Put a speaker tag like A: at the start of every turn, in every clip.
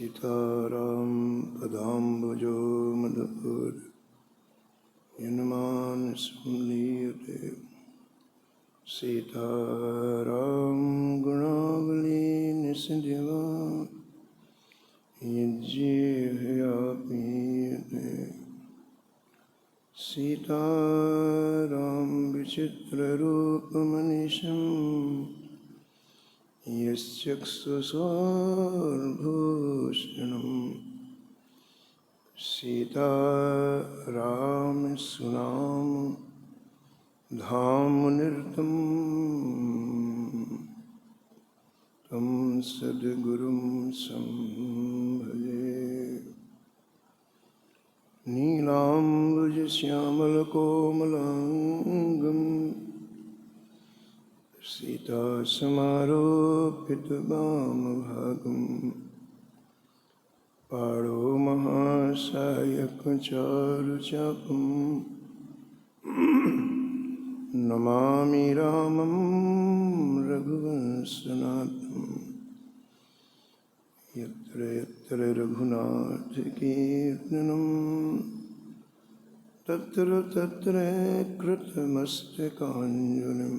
A: सीताराम पदाम्बुजो मधुर यन्मानसं लीयते। सीताराम गुणावली निसिंहवान् यज्जीवयापीयते। सीताराम विचित्ररूपमनिशम् यश्चक्षुषोर्भूषणम्। सीताराम सुनाम धामनिरतं तं सद्गुरुं संभजे। नीलाम्बुजश्यामलकोमलाङ्गं सीतासमारोपितवामभागं। पाणौ महासायकचारुचापं नमामि रामं रघुवंशनाथं। यत्र यत्र रघुनाथकीर्तनं तत्र तत्र कृतमस्तकाञ्जलिं।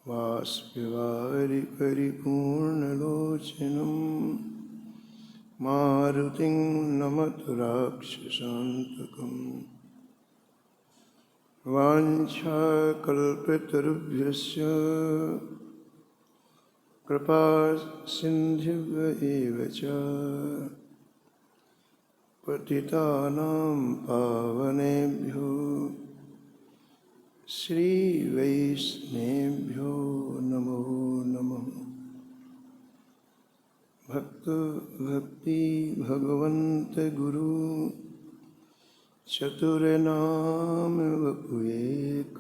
A: बाष्पवारि परिपूर्णलोचनं मारुतिं नमत राक्षसान्तकम्। वाञ्छाकल्पतरुभ्यश्च कृपा सिन्धुभ्य च पतितानां पावनेभ्यो श्रीवैष्णवेभ्यो नमो नमः। भक्ति भगवन्त गुरु चतुरनाम वपुएक।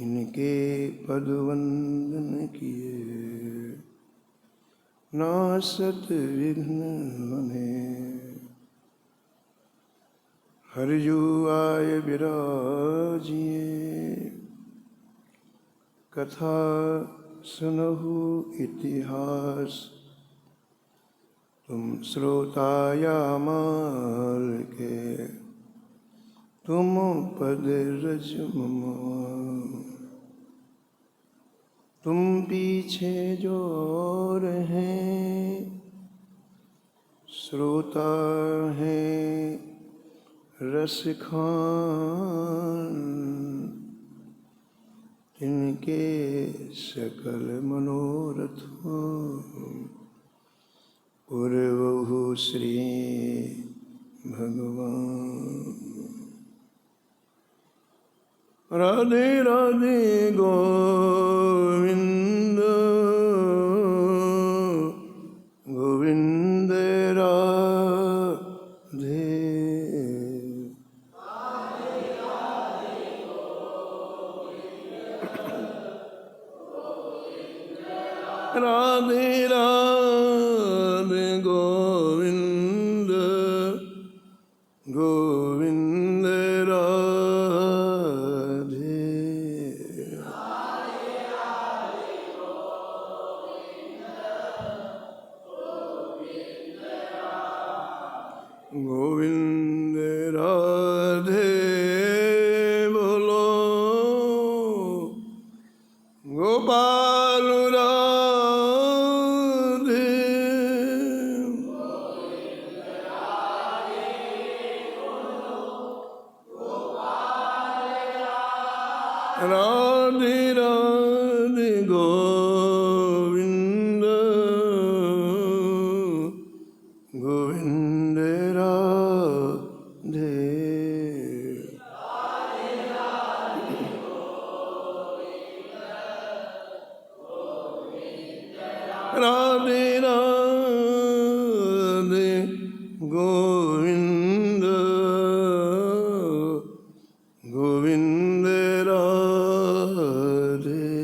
A: इनके पदवंदन किए नासत विघ्न बने। हरिजु आय विराजिए कथा सुनहु इतिहास। तुम श्रोताया माल के तुम पद रज मम। तुम पीछे जो रहें श्रोता हैं रसखान। इनके सकल मनोरथों पूर्वहु श्री भगवान। राधे राधे गोविंद गोविंद राधे। राधे राधे गोविंद गोविंद राधे। गोविंद राधे बोलो गोपाल राधे। राधे राधे गोविंद गोविंद राधे। राधे राधे गोविंद गोविंद राधे।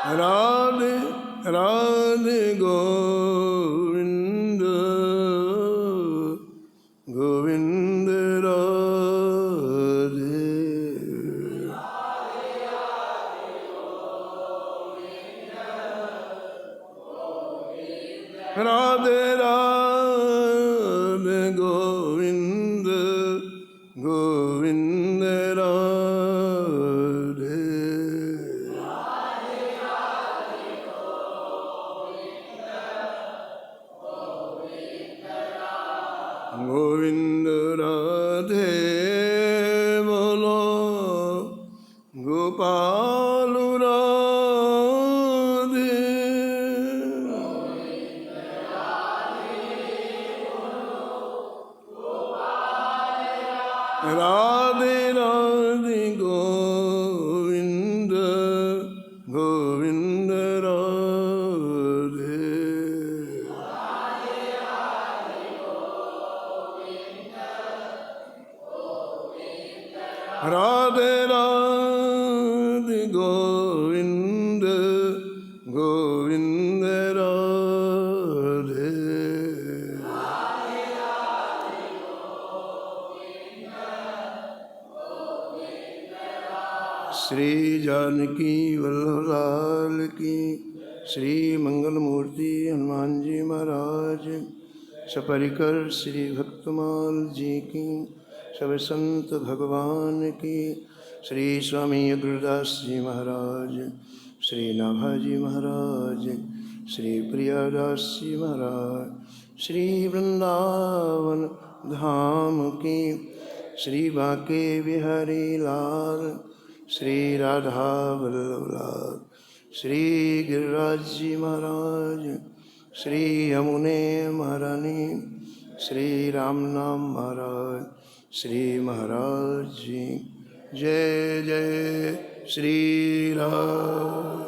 A: राधे राधे गोविंद गोविंद राधे। राधे राधे गोविंद गोविंद राधे। गोविंद राधे बोलो गोपाल राधे। राधे राधे गोविंद गोविंद राधे। राधे राधे गोविंद गोविंद राधे। श्री जानकी वल्लभ लाल की। श्री मंगल मूर्ति हनुमान जी महाराज सपरिकर श्री भक्तमाल जी की। सब संत भगवान की। श्री स्वामी गुरुदास जी महाराज, श्री नाभाजी महाराज, श्री प्रियादास जी महाराज, श्री वृंदावन धाम की। श्री बांके बिहारी लाल, श्री राधा वल्लभ लाल, श्री गिरिराज जी महाराज, श्री यमुने महारानी, श्री रामनाम महाराज, श्री महाराज जी। जय जय श्री राम।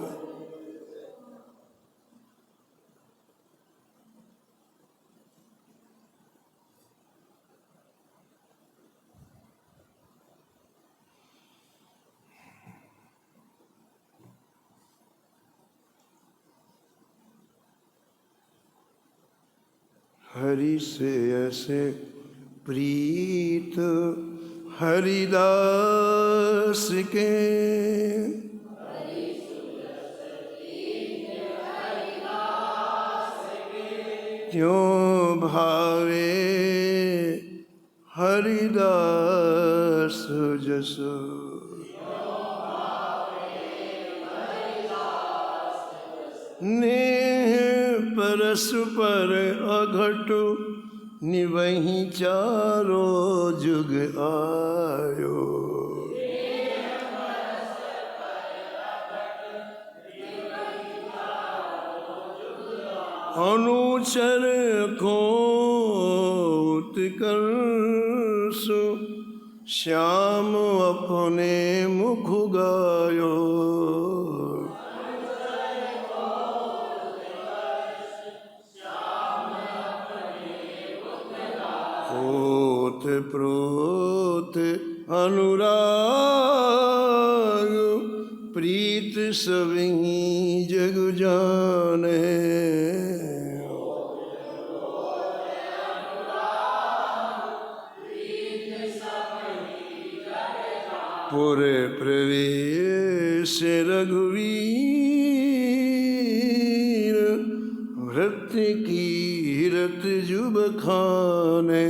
A: हरि से ऐसे प्रीत हरिदास के, त्यों भावे हरिदास जस। नेह परस्पर अघट निवहीं चारों जुग आयो। अनुचर को उत्कर्ष श्याम अपने मुख गायो। ओत प्रोत अनुराग प्रीत सभी जग जाने। पुरे प्रवेश रघुवीर व्रत कीरत जुब खाने।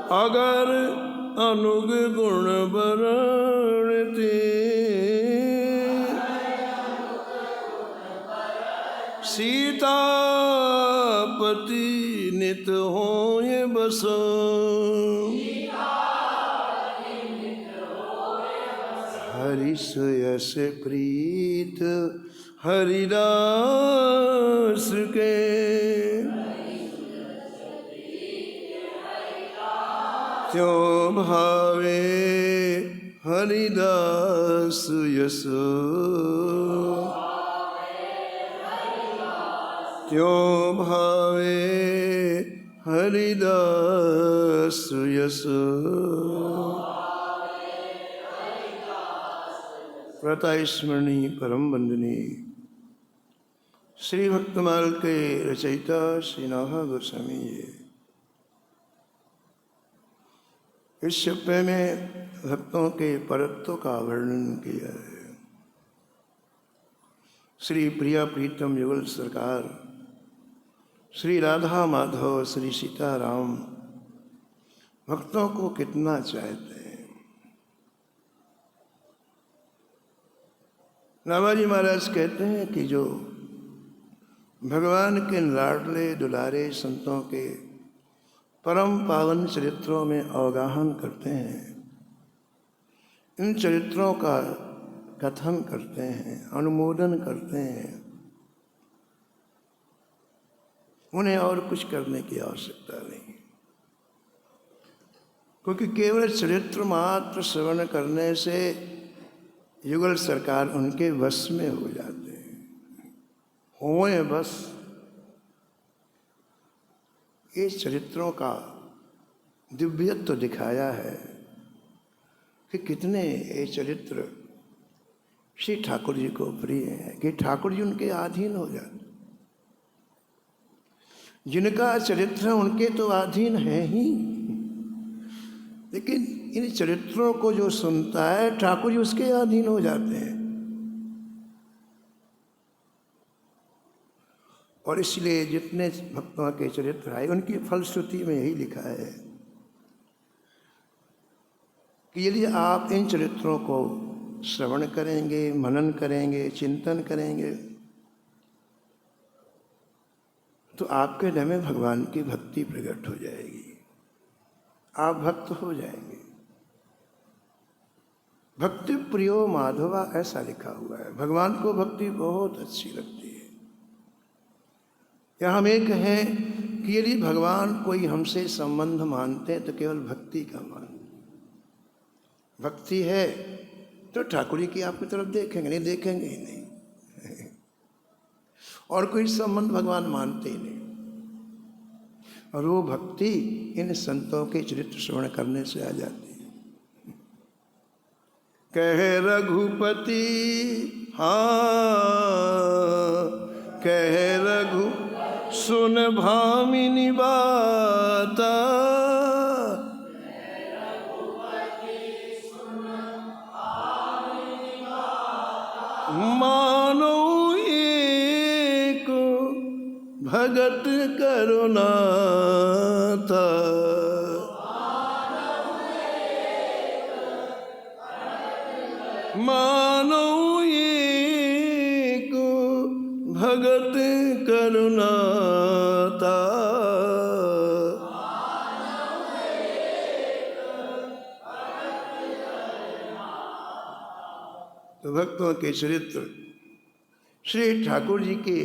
A: अगर अनुग गुण बरणते सीतापति नित होए बसो। हरि यस प्रीत हरिदास के, त्यों भावे हरिदास यस। त्यों भावे हरिदास यस प्रताय स्मरणी परम वंदनी श्री भक्तमाल के रचयिता श्री नाहा गोस्वामी जी इस छप्पे में भक्तों के परत्व का वर्णन किया है। श्री प्रिया प्रीतम युगल सरकार, श्री राधा माधव, श्री सीताराम भक्तों को कितना चाहते हैं। नाभाजी महाराज कहते हैं कि जो भगवान के लाडले दुलारे संतों के परम पावन चरित्रों में अवगाहन करते हैं, इन चरित्रों का कथन करते हैं, अनुमोदन करते हैं, उन्हें और कुछ करने की आवश्यकता नहीं, क्योंकि केवल चरित्र मात्र श्रवण करने से युगल सरकार उनके वश में हो जाते हैं। होए बस ये चरित्रों का दिव्यत्व दिखाया है कि कितने ये चरित्र श्री ठाकुर जी को प्रिय हैं कि ठाकुर जी उनके अधीन हो जाते। जिनका चरित्र उनके तो अधीन है ही, लेकिन इन चरित्रों को जो सुनता है ठाकुर जी उसके अधीन हो जाते हैं। और इसलिए जितने भक्तों के चरित्र आए उनकी फलश्रुति में यही लिखा है कि यदि आप इन चरित्रों को श्रवण करेंगे, मनन करेंगे, चिंतन करेंगे, तो आपके हृदय में भगवान की भक्ति प्रकट हो जाएगी, आप भक्त हो जाएंगे। भक्ति प्रियो माधवा ऐसा लिखा हुआ है। भगवान को भक्ति बहुत अच्छी लगती है। या हम ये कहें कि यदि भगवान कोई हमसे संबंध मानते हैं तो केवल भक्ति का मान। भक्ति है तो ठाकुर जी की आपकी तरफ देखेंगे, नहीं देखेंगे ही नहीं। और कोई संबंध भगवान मानते ही नहीं। और वो भक्ति इन संतों के चरित्र श्रवण करने से आ जाती है। कह रघुपति हाँ, कह रघु सुन भामिनी बाता, मानो एक भगत करुणाता, मानो एक भगत करुणाता। तो भक्तों के चरित्र श्री ठाकुर जी के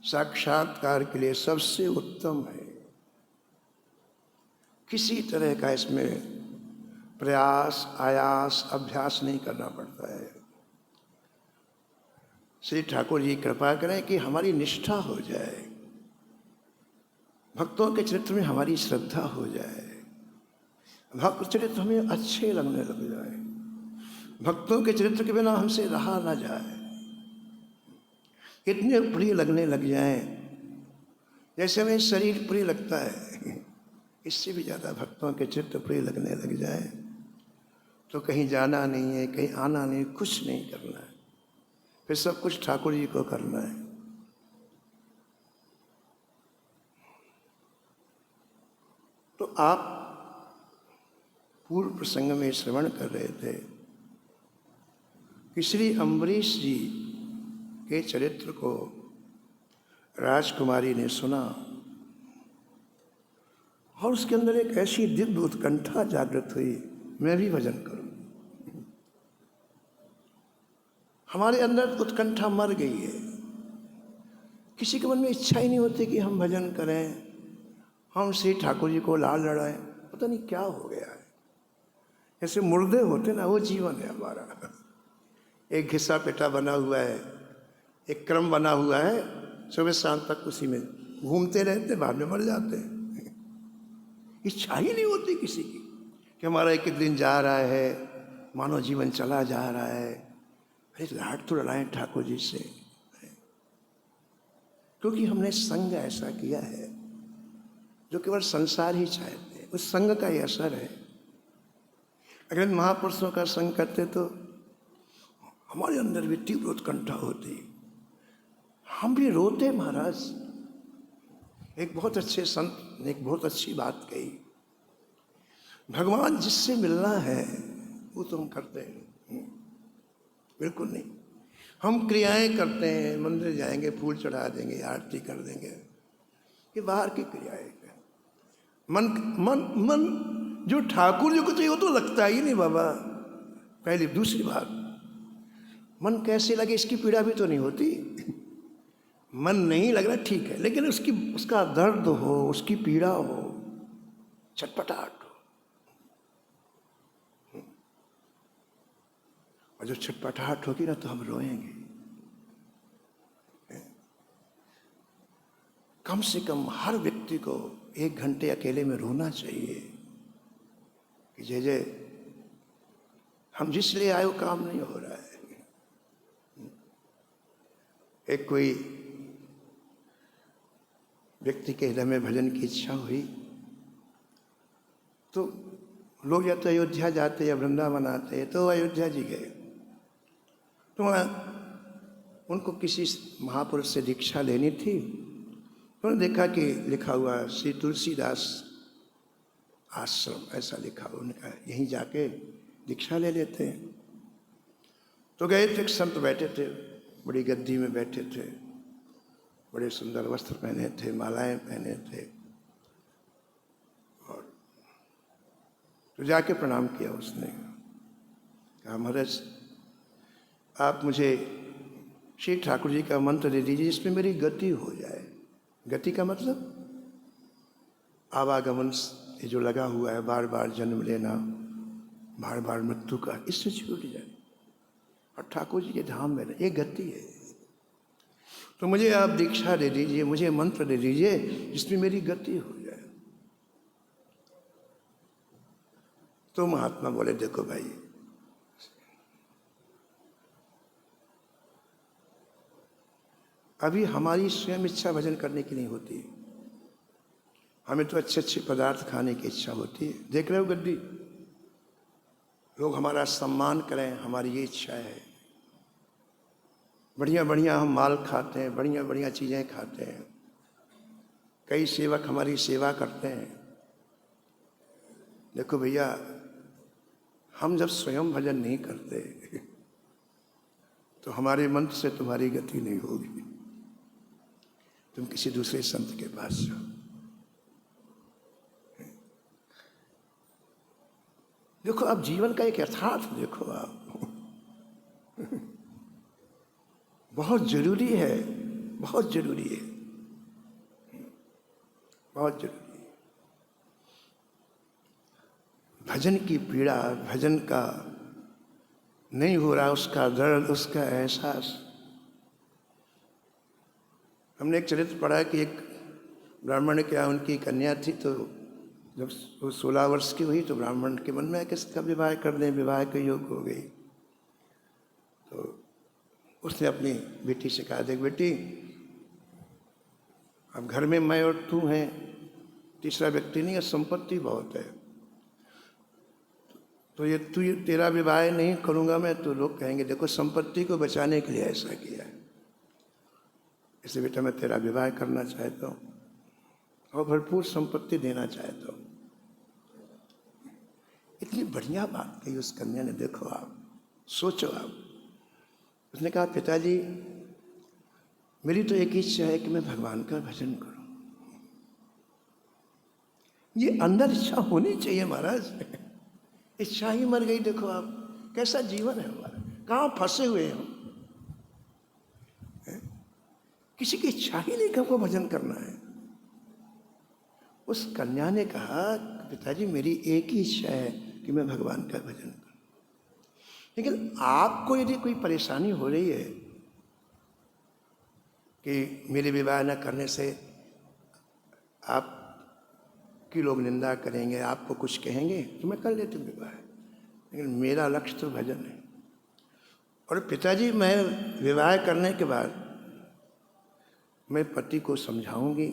A: साक्षात्कार के लिए सबसे उत्तम है। किसी तरह का इसमें प्रयास, आयास, अभ्यास नहीं करना पड़ता है। श्री ठाकुर जी कृपा करें कि हमारी निष्ठा हो जाए, भक्तों के चरित्र में हमारी श्रद्धा हो जाए, भक्त चरित्र हमें अच्छे लगने लग जाए, भक्तों के चरित्र के बिना हमसे रहा ना जाए, इतने प्रिय लगने लग जाएं जैसे हमें शरीर प्रिय लगता है। इससे भी ज़्यादा भक्तों के चरित्र प्रिय लगने लग जाए तो कहीं जाना नहीं है, कहीं आना नहीं, कुछ नहीं करना है, फिर सब कुछ ठाकुर जी को करना है। तो आप पूर्व प्रसंग में श्रवण कर रहे थे कि श्री अम्बरीश जी के चरित्र को राजकुमारी ने सुना और उसके अंदर एक ऐसी दिव्य उत्कंठा जागृत हुई, मैं भी भजन करूं। हमारे अंदर उत्कंठा मर गई है, किसी के मन में इच्छा ही नहीं होती कि हम भजन करें, हम श्री ठाकुर जी को लाल लड़ाएं। पता नहीं क्या हो गया है, जैसे मुर्दे होते ना, वो जीवन है हमारा। एक घिसा पेटा बना हुआ है, एक क्रम बना हुआ है, सुबह शाम तक उसी में घूमते रहते, बाद में मर जाते हैं। इच्छा ही नहीं होती किसी की कि हमारा एक एक दिन जा रहा है, मानव जीवन चला जा रहा है, अरे लाड तो लड़ाएं ठाकुर जी से, क्योंकि हमने संग ऐसा किया है जो केवल संसार ही चाहते हैं। उस संग का ही असर है। अगर महापुरुषों का संग करते तो हमारे अंदर भी तीव्र उत्कंठा होती, हम भी रोते। महाराज, एक बहुत अच्छे संत ने एक बहुत अच्छी बात कही, भगवान जिससे मिलना है वो तो हम करते हैं, बिल्कुल नहीं। हम क्रियाएं करते हैं, मंदिर जाएंगे, फूल चढ़ा देंगे, आरती कर देंगे, ये बाहर की क्रियाएं हैं। मन मन मन जो ठाकुर जी को चाहिए वो तो लगता ही नहीं बाबा। पहली दूसरी बात, मन कैसे लगे इसकी पीड़ा भी तो नहीं होती। मन नहीं लग रहा ठीक है, लेकिन उसका दर्द हो, उसकी पीड़ा हो, छटपटाहट हो, और जब छटपटाहट होगी ना तो हम रोएंगे। कम से कम हर व्यक्ति को 1 घंटे अकेले में रोना चाहिए कि जय जय हम जिस लिए आए वो काम नहीं हो रहा है। एक कोई व्यक्ति के हृदय में भजन की इच्छा हुई तो लोग या तो अयोध्या जाते या वृंदावन आते, तो अयोध्या जी गए। तो वहाँ उनको किसी महापुरुष से दीक्षा लेनी थी। उन्होंने देखा कि लिखा हुआ श्री तुलसीदास आश्रम ऐसा लिखा, उनका यहीं जाके दीक्षा ले लेते हैं। तो गए थे, एक संत बैठे थे, बड़ी गद्दी में बैठे थे, बड़े सुंदर वस्त्र पहने थे, मालाएं पहने थे, और तो जाके प्रणाम किया। उसने कहा महाराज आप मुझे श्री ठाकुर जी का मंत्र दे दीजिए जिसमें मेरी गति हो जाए। गति का मतलब आवागमन ये जो लगा हुआ है, बार बार जन्म लेना, बार बार मृत्यु का, इससे छूट जाए और ठाकुर जी के धाम में ये गति है। तो मुझे आप दीक्षा दे दीजिए, मुझे मंत्र दे दीजिए जिसमें मेरी गति हो जाए। तो महात्मा बोले देखो भाई, अभी हमारी स्वयं इच्छा भजन करने की नहीं होती, हमें तो अच्छे अच्छे पदार्थ खाने की इच्छा होती है। देख रहे हो गद्दी, लोग हमारा सम्मान करें, हमारी ये इच्छा है। बढ़िया बढ़िया हम माल खाते हैं, बढ़िया बढ़िया चीज़ें खाते हैं, कई सेवक हमारी सेवा करते हैं। देखो भैया, हम जब स्वयं भजन नहीं करते तो हमारे मंत्र से तुम्हारी गति नहीं होगी। तुम किसी दूसरे संत के पास जाओ। देखो अब जीवन का एक यथार्थ देखो आप, बहुत जरूरी है, बहुत जरूरी है, बहुत जरूरी है। भजन की पीड़ा, भजन का नहीं हो रहा उसका दर्द, उसका एहसास। हमने एक चरित्र पढ़ा कि एक ब्राह्मण क्या, उनकी कन्या थी, तो जब वो 16 वर्ष की हुई तो ब्राह्मण के मन में आया किसका विवाह कर दें, विवाह के योग हो गई। तो उसने अपनी बेटी से कहा, देख बेटी, अब घर में मैं और तू हैं, तीसरा व्यक्ति नहीं है, संपत्ति बहुत है, तो ये तेरा विवाह नहीं करूँगा मैं तो लोग कहेंगे देखो संपत्ति को बचाने के लिए ऐसा किया है, इसलिए बेटा मैं तेरा विवाह करना चाहता हूँ और भरपूर संपत्ति देना चाहता हूँ। इतनी बढ़िया बात कही उस कन्या ने। देखो आप सोचो, आप उसने कहा पिताजी मेरी तो एक ही इच्छा है कि मैं भगवान का भजन करूं। ये अंदर इच्छा होनी चाहिए महाराज। इच्छा ही मर गई। देखो आप कैसा जीवन है हमारा, कहाँ फंसे हुए हैं हम। किसी की इच्छा ही नहीं कि हमको भजन करना है। उस कन्या ने कहा पिताजी मेरी एक ही इच्छा है कि मैं भगवान का भजन करूं। लेकिन आपको यदि कोई परेशानी हो रही है कि मेरे विवाह न करने से आपकी लोग निंदा करेंगे, आपको कुछ कहेंगे तो मैं कर लेती हूँ विवाह, लेकिन मेरा लक्ष्य तो भजन है। और पिताजी, मैं विवाह करने के बाद मैं पति को समझाऊंगी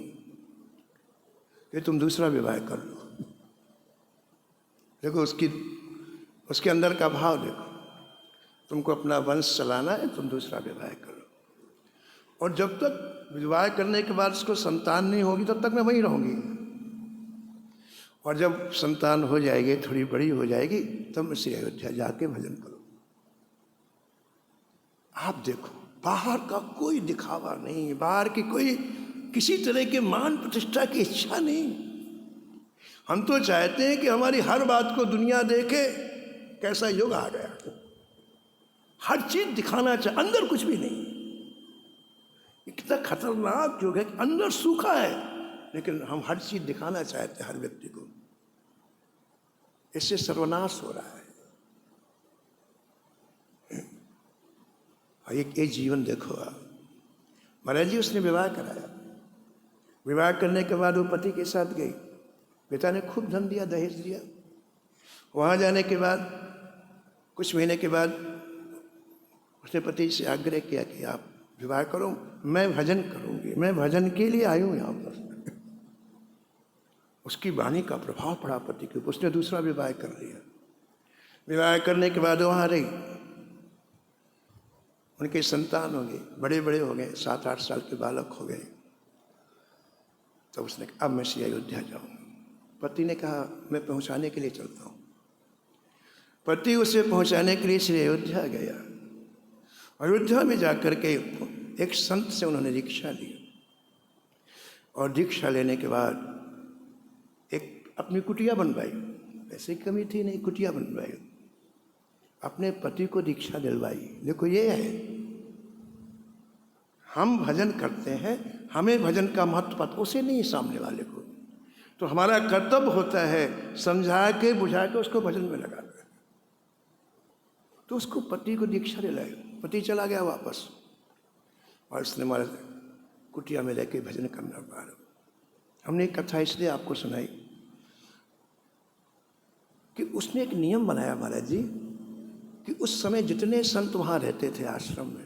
A: कि तुम दूसरा विवाह कर लो। देखो उसके अंदर का भाव देखो, तुमको अपना वंश चलाना है, तुम दूसरा विवाह करो। और जब तक विवाह करने के बाद उसको संतान नहीं होगी तब तक मैं वहीं रहूंगी, और जब संतान हो जाएगी, थोड़ी बड़ी हो जाएगी, तब मैं श्री अयोध्या जाके भजन करो। आप देखो, बाहर का कोई दिखावा नहीं, बाहर की कोई किसी तरह के मान प्रतिष्ठा की इच्छा नहीं। हम तो चाहते हैं कि हमारी हर बात को दुनिया देखे, कैसा युग आ गया, हर चीज दिखाना चाहे, अंदर कुछ भी नहीं। इतना खतरनाक युग है कि अंदर सूखा है, लेकिन हम हर चीज दिखाना चाहते हैं हर व्यक्ति को। इससे सर्वनाश हो रहा है। एक जीवन देखो आप, महाराज जी उसने विवाह कराया, विवाह करने के बाद वो पति के साथ गई, पिता ने खूब धन दिया, दहेज दिया। वहाँ जाने के बाद कुछ महीने के बाद उसने पति से आग्रह किया कि आप विवाह करो, मैं भजन करूँगी, मैं भजन के लिए आई हूँ यहाँ पर। उसकी वाणी का प्रभाव पड़ा पति के ऊपर, उसने दूसरा विवाह कर लिया। विवाह करने के बाद वहाँ रही, उनके संतान हो गए, बड़े बड़े हो गए, 7-8 साल के बालक हो गए। तो उसने कहा अब मैं श्री अयोध्या जाऊँगा। पति ने कहा मैं पहुँचाने के लिए चलता हूँ। पति उसे पहुँचाने के लिए श्री अयोध्या गया। अयोध्या में जाकर के एक संत से उन्होंने दीक्षा ली, और दीक्षा लेने के बाद एक अपनी कुटिया बनवाई, ऐसी कमी थी नहीं, कुटिया बनवाई, अपने पति को दीक्षा दिलवाई। देखो ये है, हम भजन करते हैं, हमें भजन का महत्व पता, उसे नहीं सामने वाले को। तो हमारा कर्तव्य होता है समझा के बुझा के उसको भजन में लगा दें। तो उसको पति को दीक्षा दिलाई, पति चला गया वापस, और उसने हमारे कुटिया में रहकर भजन करना पाया। हमने एक कथा इसलिए आपको सुनाई कि उसने एक नियम बनाया महाराज जी कि उस समय जितने संत वहाँ रहते थे आश्रम में,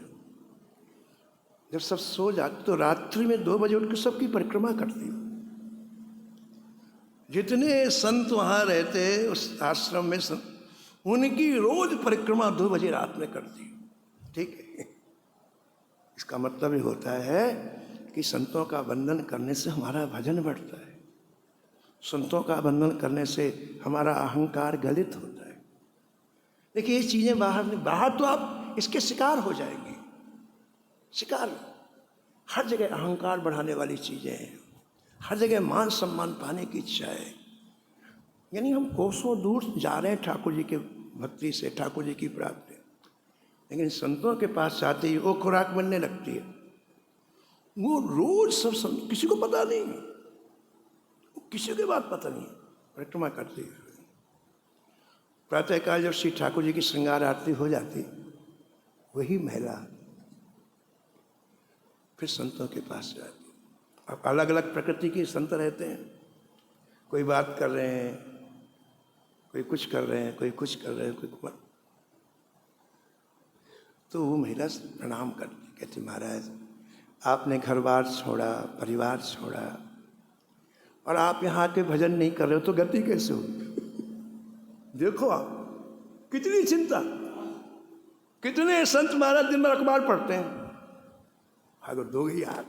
A: जब सब सो जाते तो रात्रि में 2 बजे उठकर सबकी परिक्रमा करती। जितने संत वहाँ रहते उस आश्रम में उनकी रोज परिक्रमा 2 बजे रात में करती। ठीक है, इसका मतलब ये होता है कि संतों का वंदन करने से हमारा भजन बढ़ता है, संतों का वंदन करने से हमारा अहंकार गलित होता है। देखिए ये चीज़ें बाहर तो आप इसके शिकार हो जाएंगे, शिकार। हर जगह अहंकार बढ़ाने वाली चीज़ें हैं, हर जगह मान सम्मान पाने की इच्छा है। यानी हम कोसों दूर जा रहे हैं ठाकुर जी के भक्ति से, ठाकुर जी की प्राप्ति, लेकिन संतों के पास जाते ही वो खुराक बनने लगती है। वो रोज सब किसी को पता नहीं, किसी के बात पता नहीं, परिक्रमा करती है। प्रातःकाल जब श्री ठाकुर जी की श्रृंगार आरती हो जाती, वही महिला फिर संतों के पास जाती। अब अलग अलग प्रकृति के संत रहते हैं, कोई बात कर रहे हैं, कोई कुछ कर रहे हैं, कोई कुछ कर रहे हैं, कोई। तो वो महिला प्रणाम करती, कहती महाराज आपने घर बार छोड़ा, परिवार छोड़ा, और आप यहाँ के भजन नहीं कर रहे हो तो गति कैसे हो? देखो आप कितनी चिंता, कितने संत महाराज दिन भर अखबार पढ़ते हैं, अगर दो गई यार,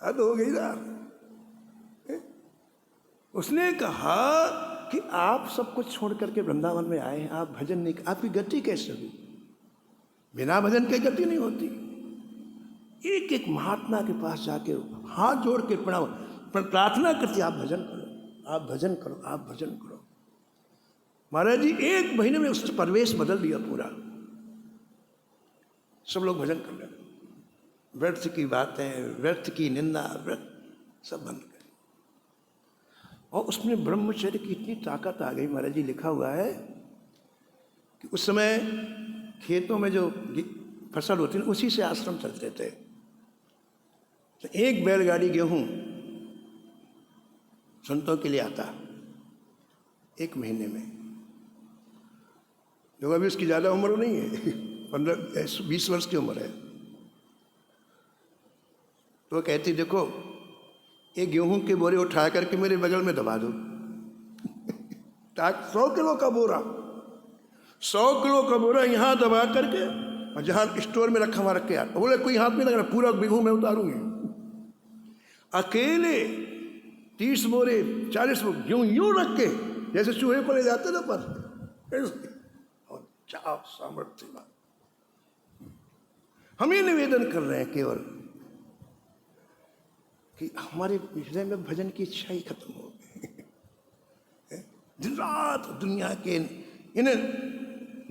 A: हद हो गई यार। उसने कहा कि आप सब कुछ छोड़ करके वृंदावन में आए हैं, आप भजन नहीं, आपकी गति कैसे हुई? बिना भजन के गति नहीं होती। एक एक महात्मा के पास जाके हाथ जोड़ के प्रणाम प्रार्थना करती, आप भजन करो, आप भजन करो, आप भजन करो। महाराज जी 1 महीने में उसका परिवेश बदल दिया पूरा। सब लोग भजन कर रहे, व्यर्थ की बातें, व्यर्थ की निंदा, व्यर्थ सब बंद कर। और उसमें ब्रह्मचर्य की इतनी ताकत आ गई। महाराज जी लिखा हुआ है कि उस समय खेतों में जो फसल होती है उसी से आश्रम चलते थे। तो एक बैलगाड़ी गेहूं संतों के लिए आता 1 महीने में। जो अभी उसकी ज़्यादा उम्र नहीं है 15-20 वर्ष की उम्र है। तो कहती देखो ये गेहूं के बोरे उठा करके मेरे बगल में दबा दो 100 किलो का बोरा 100 किलो का बोरा यहाँ दबा करके और जहाँ स्टोर में रखा वहाँ रख के यार बोले कोई हाथ में लगना पूरा गेहूं मैं उतारूंगी। अकेले 30 बोरे 40 बोरे यूं रख के जैसे चूहे को ले जाते ना पर और चाव सामर्थ्य। हम ये निवेदन कर रहे हैं केवल कि हमारे हृदय में भजन की इच्छा ही खत्म हो गई। दिन रात दुनिया के इन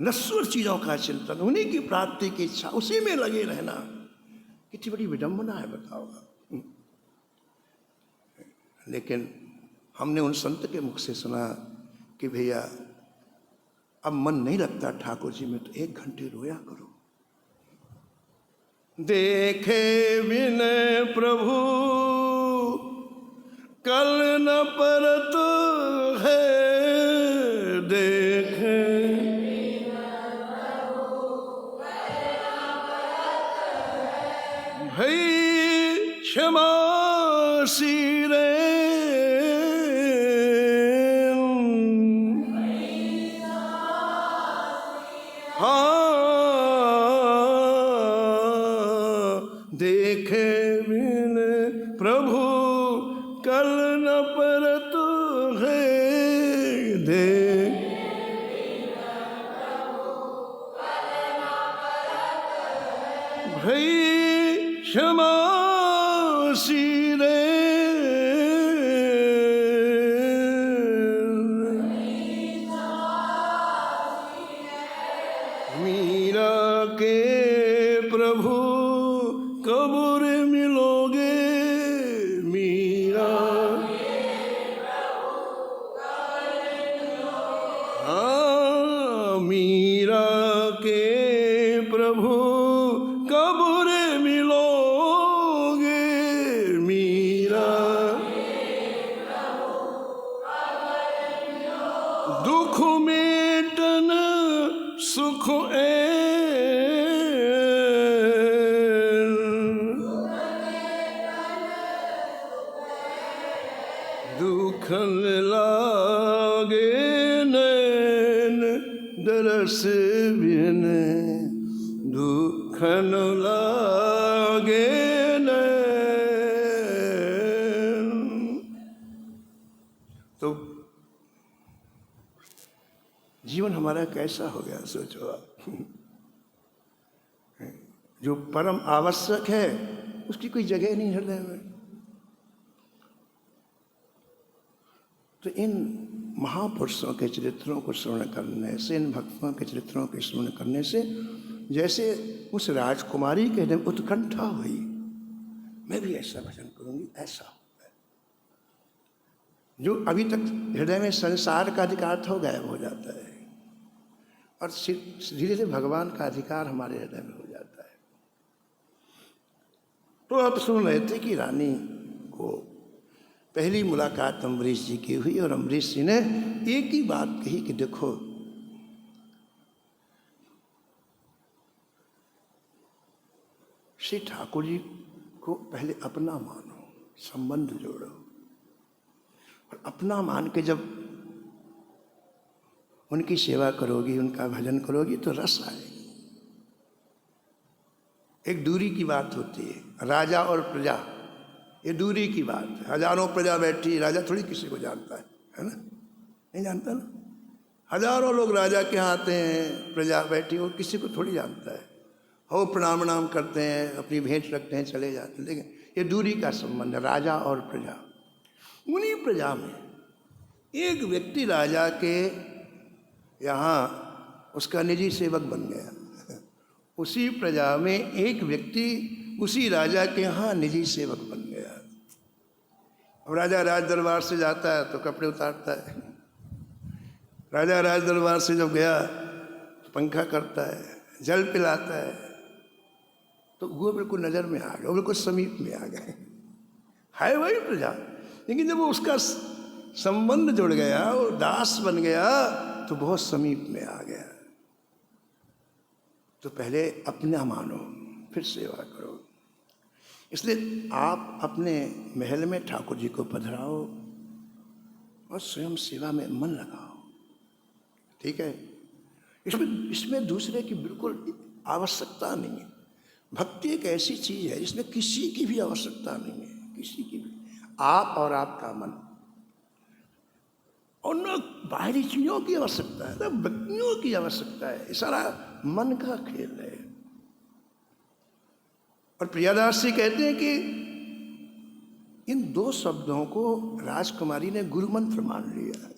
A: नश्वर चीजों का चिंतन, उन्हीं की प्राप्ति की इच्छा, उसी में लगे रहना कितनी बड़ी विडंबना है बताओ। लेकिन हमने उन संत के मुख से सुना कि भैया अब मन नहीं लगता ठाकुर जी में तो 1 घंटे रोया करो। देखे बिन प्रभु कल न परत है, देखे भई क्षमा सिरे देखे बिन प्रभु कल न परत है, भई क्षमा सिरे मीरा के प्रभु कबूर मिलोगे, मीरा हाँ मीरा के प्रभु कबूर मिलोगे, मीरा दुख मेटन सुख दुखन लागे नैन दरस बिन, दुखन लागे नैन। तो जीवन हमारा कैसा हो गया सोचो आप। जो परम आवश्यक है उसकी कोई जगह नहीं हृदय में। तो इन महापुरुषों के चरित्रों को श्रवण करने से, इन भक्तों के चरित्रों के श्रवण करने से जैसे उस राजकुमारी के हृदय उत्कंठा हुई, मैं भी ऐसा भजन करूंगी, ऐसा जो अभी तक हृदय में संसार का अधिकार था वो गायब हो जाता है और धीरे धीरे भगवान का अधिकार हमारे हृदय में हो जाता है। तो आप सुन रहे थे कि रानी को पहली मुलाकात अम्बरीश जी की हुई और अम्बरीश जी ने एक ही बात कही कि देखो श्री ठाकुर जी को पहले अपना मानो, संबंध जोड़ो और अपना मान के जब उनकी सेवा करोगी, उनका भजन करोगी तो रस आएगी। एक दूरी की बात होती है, राजा और प्रजा, ये दूरी की बात है। हजारों प्रजा बैठी, राजा थोड़ी किसी को जानता है ना, नहीं जानता ना। हजारों लोग राजा के यहाँ आते हैं, प्रजा बैठी वो किसी को थोड़ी जानता है। हो प्रणाम करते हैं, अपनी भेंट रखते हैं, चले जाते हैं। लेकिन ये दूरी का संबंध है, राजा और प्रजा। उन्हीं प्रजा में एक व्यक्ति राजा के यहाँ उसका निजी सेवक बन गया, उसी प्रजा में एक व्यक्ति उसी राजा के यहाँ निजी सेवक बन गया। अब राजा राज दरबार से जाता है तो कपड़े उतारता है, राजा राज दरबार से जब गया तो पंखा करता है, जल पिलाता है, तो वो बिल्कुल नज़र में आ गया, वो बिल्कुल समीप में आ गए। है वही प्रजा, लेकिन जब वो उसका संबंध जुड़ गया, वो दास बन गया, तो बहुत समीप में आ गया। तो पहले अपना मानो, फिर सेवा करो। इसलिए आप अपने महल में ठाकुर जी को पधराओ और स्वयं सेवा में मन लगाओ, ठीक है। इसमें दूसरे की बिल्कुल आवश्यकता नहीं है। भक्ति एक ऐसी चीज है जिसमें किसी की भी आवश्यकता नहीं है, किसी की भी। आप और आपका मन, और न बाहरी चीजों की आवश्यकता है, न व्यक्तियों की आवश्यकता है। ये सारा मन का खेल है। और प्रियादास जी कहते हैं कि इन दो शब्दों को राजकुमारी ने गुरु मंत्र मान लिया,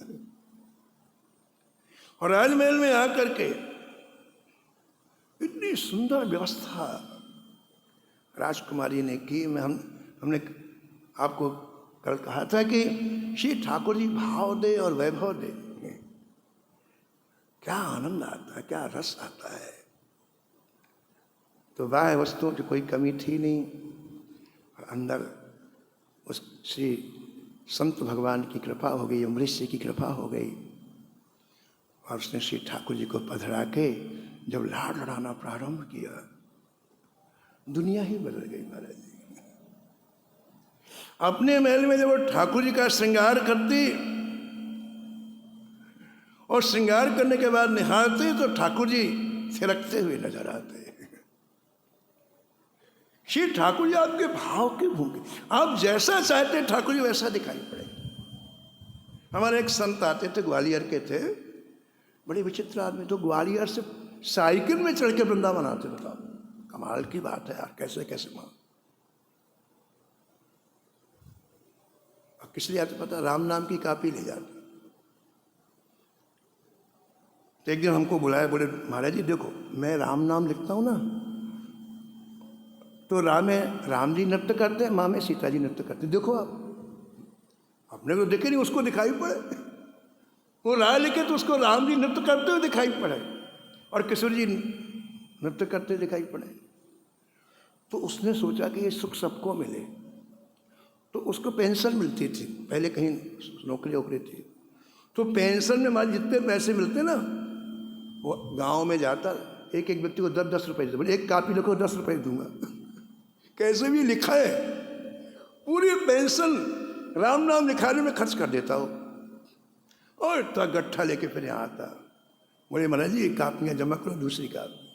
A: और राजमहल में आकर के इतनी सुंदर व्यवस्था राजकुमारी ने की। हमने आपको कल कहा था कि श्री ठाकुर जी भाव दे और वैभव दे, क्या आनंद आता है, क्या रस आता है। तो बाह्य वस्तुओं की कोई कमी थी नहीं, और अंदर उस श्री संत भगवान की कृपा हो गई, अमृत की कृपा हो गई। और उसने श्री ठाकुर जी को पधरा के जब लाड़ लड़ाना प्रारंभ किया, दुनिया ही बदल गई महाराज जी। अपने महल में जब वो ठाकुर जी का श्रृंगार करती और श्रृंगार करने के बाद निहारते, तो ठाकुर जी थिरकते हुए नजर आते। श्री ठाकुर जी आपके भाव के भूखे, आप जैसा चाहते ठाकुर जी वैसा दिखाई पड़े। हमारे एक संत आते थे, ग्वालियर के थे, बड़े विचित्र आदमी। तो ग्वालियर से साइकिल में चढ़ के वृंदावन आते। बताओ, कमाल की बात है यार, कैसे कैसे वहां। और किस लिए आते पता? राम नाम की कापी ले जाते। तो एक दिन हमको बुलाया, बोले महाराज जी देखो, मैं राम नाम लिखता हूं ना, तो राम जी नृत्य करते हैं, माँ में सीता जी नृत्य करते। देखो आप, अपने को देखे नहीं, उसको दिखाई पड़े। वो राय लिखे तो उसको राम जी नृत्य करते हुए दिखाई पड़े, और किशोर जी नृत्य करते दिखाई पड़े। तो उसने सोचा कि ये सुख सबको मिले। तो उसको पेंशन मिलती थी, पहले कहीं नौकरी वोकरी थी। तो पेंशन में हमारे जितने पैसे मिलते ना, वो गांव में जाता, एक एक व्यक्ति को 10-10 रुपये देता। बोले एक कापी लिखो, 10 रुपये दूंगा। कैसे भी लिखा है, पूरी पेंशन राम नाम लिखाने में खर्च कर देता हो, और इतना गट्ठा लेके फिर यहाँ आता। बोले महाराज जी कापियाँ जमा करो, दूसरी कापी।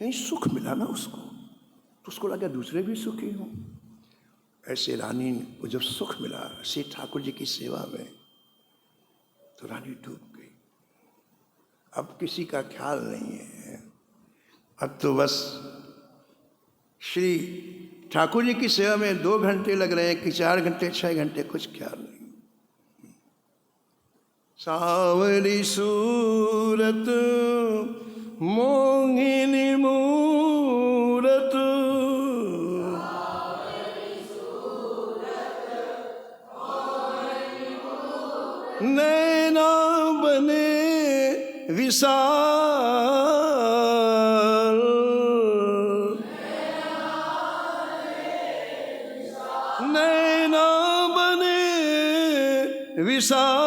A: नहीं, सुख मिला ना उसको, तो उसको लगा दूसरे भी सुखी हों। ऐसे रानी को जब सुख मिला श्री ठाकुर जी की सेवा में, तो रानी डूब गई। अब किसी का ख्याल नहीं है, अब तो बस श्री ठाकुर जी की सेवा में 2 घंटे लग रहे हैं कि 4 घंटे 6 घंटे, कुछ ख्याल नहीं। सावरी सूरत मोहिनी मूरत, नैना बने विशाल, नैना बने विशाल,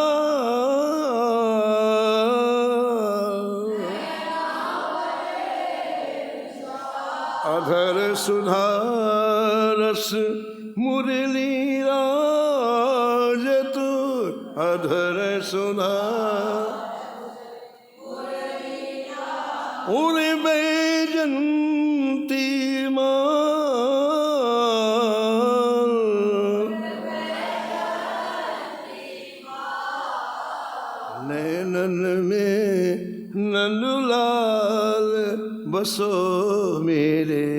A: अधर सुधा रस मुरली राजत, अधर सुधा उन बैजंती माँ, नैनन में नंदलाल बसो मेरे,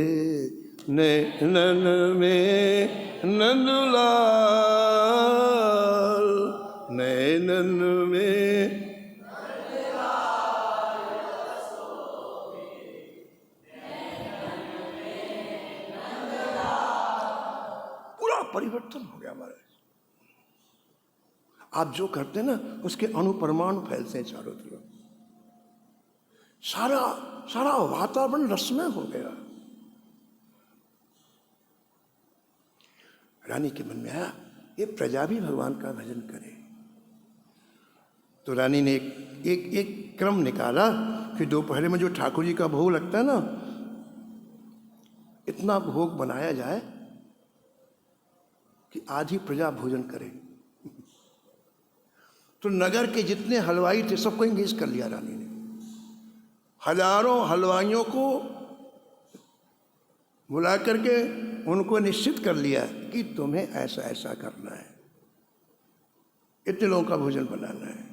A: नैनन में नंदलाल, नैनन में। पूरा परिवर्तन हो गया हमारा। आप जो करते हैं ना, उसके अणुपरमाणु फैलते हैं चारों तरफ। सारा वातावरण रसमय हो गया। रानी के मन में आया ये प्रजा भी भगवान का भजन करे। तो रानी ने एक क्रम निकाला कि दोपहर में जो ठाकुर जी का भोग लगता है ना, इतना भोग बनाया जाए कि आधी प्रजा भोजन करे। तो नगर के जितने हलवाई थे सबको इंगेज कर लिया रानी ने। हजारों हलवाइयों को बुला करके उनको निश्चित कर लिया कि तुम्हें ऐसा ऐसा करना है, इतने लोगों का भोजन बनाना है।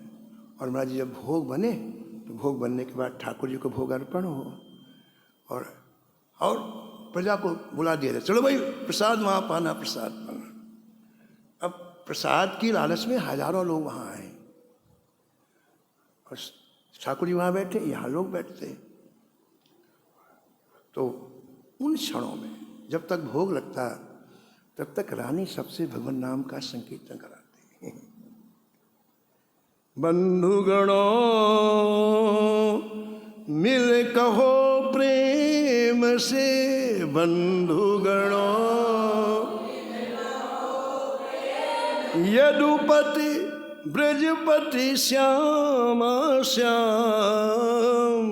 A: और महाराज जी जब भोग बने तो भोग बनने के बाद ठाकुर जी को भोग अर्पण हो और प्रजा को बुला दिया जाए, चलो भाई प्रसाद वहाँ पाना, प्रसाद पाना। अब प्रसाद की लालच में हजारों लोग वहाँ आए और ठाकुर जी वहाँ बैठे, यहाँ लोग बैठते। तो उन क्षणों में जब तक भोग लगता तब तक रानी सबसे भगवान नाम का संकीर्तन कराती। बंधुगणों मिल कहो प्रेम से, बंधुगणों यदुपति ब्रजपति श्याम श्याम,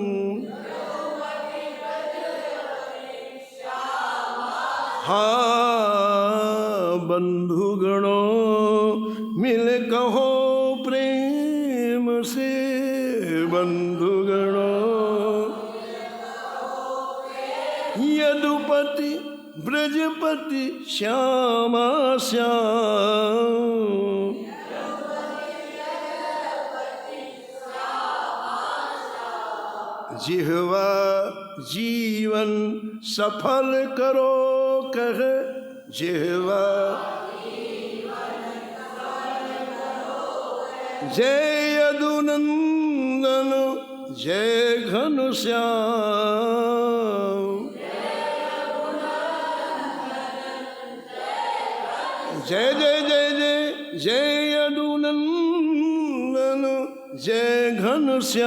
A: हाँ बंधुगणों मिल कहो प्रेम से, बंधुगणों यदुपति ब्रजपति श्याम श्याम, जिह्वा जीवन सफल करो कह, जिह्वा जय यदुनंदन जय घनश्याम, जय जय जय जय जय यदुनंदन जय घनश्याम,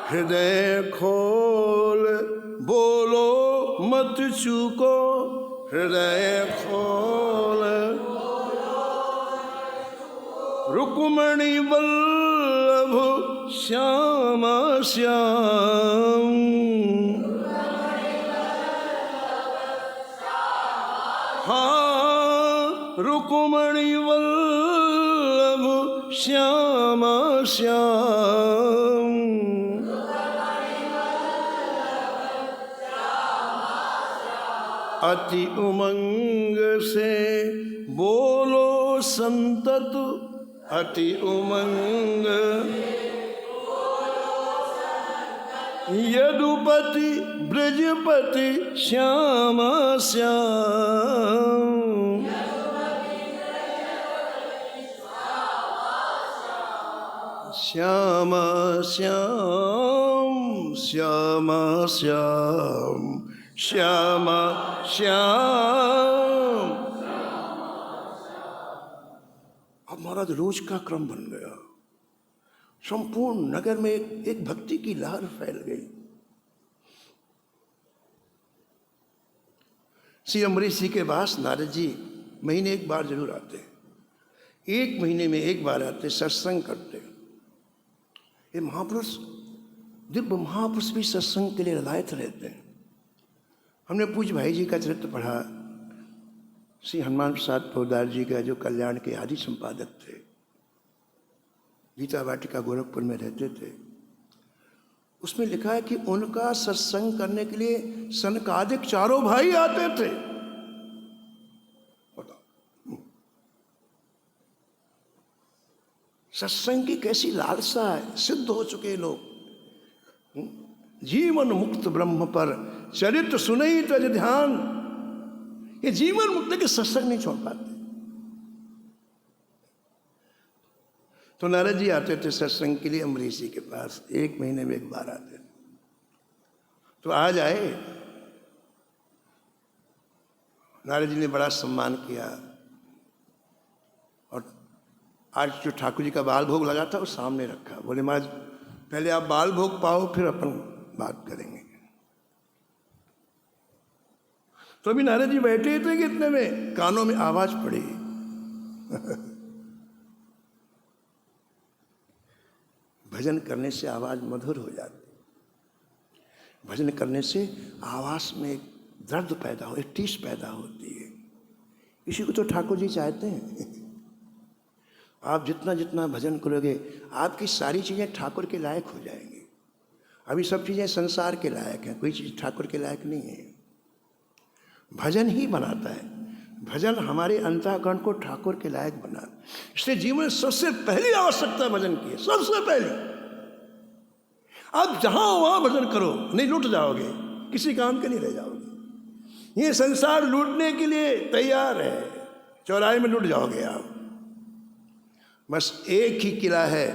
A: हृदय खोल बोलो मत चूको, हृदय खोल रुक्मणी वल्लभ श्याम श्याम, हाँ रुक्मणी वल्लभ श्याम श्याम, अति उमंग से बोलो संतत, अति उमंग यदुपति ब्रजपति श्याम श्याम, श्याम श्याम श्याम श्याम श्याम श्याम। अब महाराज रोज का क्रम बन गया। संपूर्ण नगर में एक भक्ति की लहर फैल गई। श्री अम्बरीश जी के पास नारद जी महीने एक बार जरूर आते, एक महीने में एक बार आते, सत्संग करते। ये महापुरुष, दिव्य महापुरुष भी सत्संग के लिए रदायत रहते हैं। हमने पूज्य भाई जी का चरित्र पढ़ा, श्री हनुमान प्रसाद पोदार जी का, जो कल्याण के आदि संपादक थे, गीता वाटिका गोरखपुर में रहते थे। उसमें लिखा है कि उनका सत्संग करने के लिए सनकादिक चारों भाई आते थे। बताओ सत्संग की कैसी लालसा है। सिद्ध हो चुके लोग, जीवन मुक्त ब्रह्म पर चरित्र सुनई तज ध्यान। ये जीवन मुक्त के सत्संग नहीं छोड़ पाते। तो नारद जी आते थे सत्संग के लिए अम्बरीश जी के पास, एक महीने में एक बार आते थे। तो आज आए, नारद जी ने बड़ा सम्मान किया। और आज जो ठाकुर जी का बाल भोग लगा था वो सामने रखा। बोले महाराज पहले आप बाल भोग पाओ, फिर अपन बात करेंगे। तो अभी नारद जी बैठे थे कि इतने में कानों में आवाज पड़ी। भजन करने से आवाज मधुर हो जाती, भजन करने से आवाज में एक दर्द पैदा हो, एक टीस पैदा होती है। इसी को तो ठाकुर जी चाहते हैं। आप जितना जितना भजन करोगे आपकी सारी चीज़ें ठाकुर के लायक हो जाएंगी। अभी सब चीज़ें संसार के लायक हैं, कोई चीज़ ठाकुर के लायक नहीं है। भजन ही बनाता है, भजन हमारे अंतःकरण को ठाकुर के लायक बना। इसलिए जीवन में सबसे पहली आवश्यकता भजन की है, सबसे पहली। आप जहाँ वहाँ भजन करो, नहीं लूट जाओगे, किसी काम के नहीं रह जाओगे। ये संसार लूटने के लिए तैयार है, चौराहे में लूट जाओगे आप। बस एक ही किला है,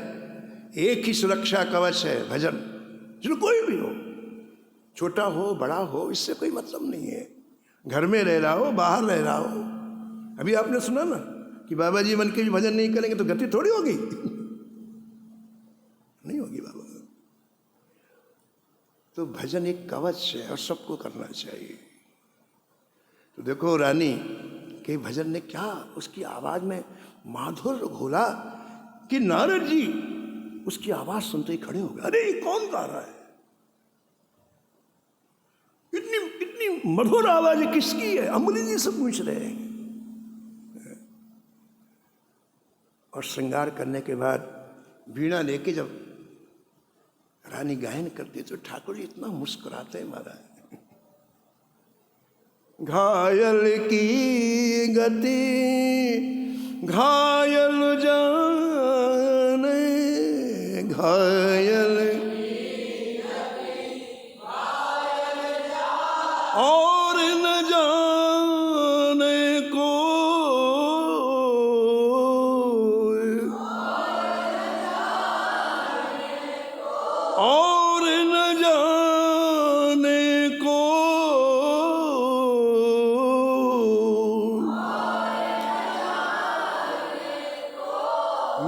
A: एक ही सुरक्षा कवच है, भजन। जो कोई भी हो, छोटा हो बड़ा हो, इससे कोई मतलब नहीं है। घर में रह रहा हो, बाहर रह रहा हो। अभी आपने सुना ना कि बाबा जी मन के भी भजन नहीं करेंगे तो गति थोड़ी होगी। नहीं होगी बाबा। तो भजन एक कवच है और सबको करना चाहिए। तो देखो रानी के भजन ने क्या उसकी आवाज में माधुर्य घोला कि नारद जी उसकी आवाज सुनते ही खड़े हो गए। अरे ये कौन गा रहा है? इतनी इतनी मधुर आवाज किसकी है? अम्बरी जी से पूछ रहे हैं। और श्रृंगार करने के बाद वीणा लेके जब रानी गायन करती तो ठाकुर जी इतना मुस्कुराते हैं महाराज। घायल की गति घायल जाने, घायल और न जाने को और न जाने को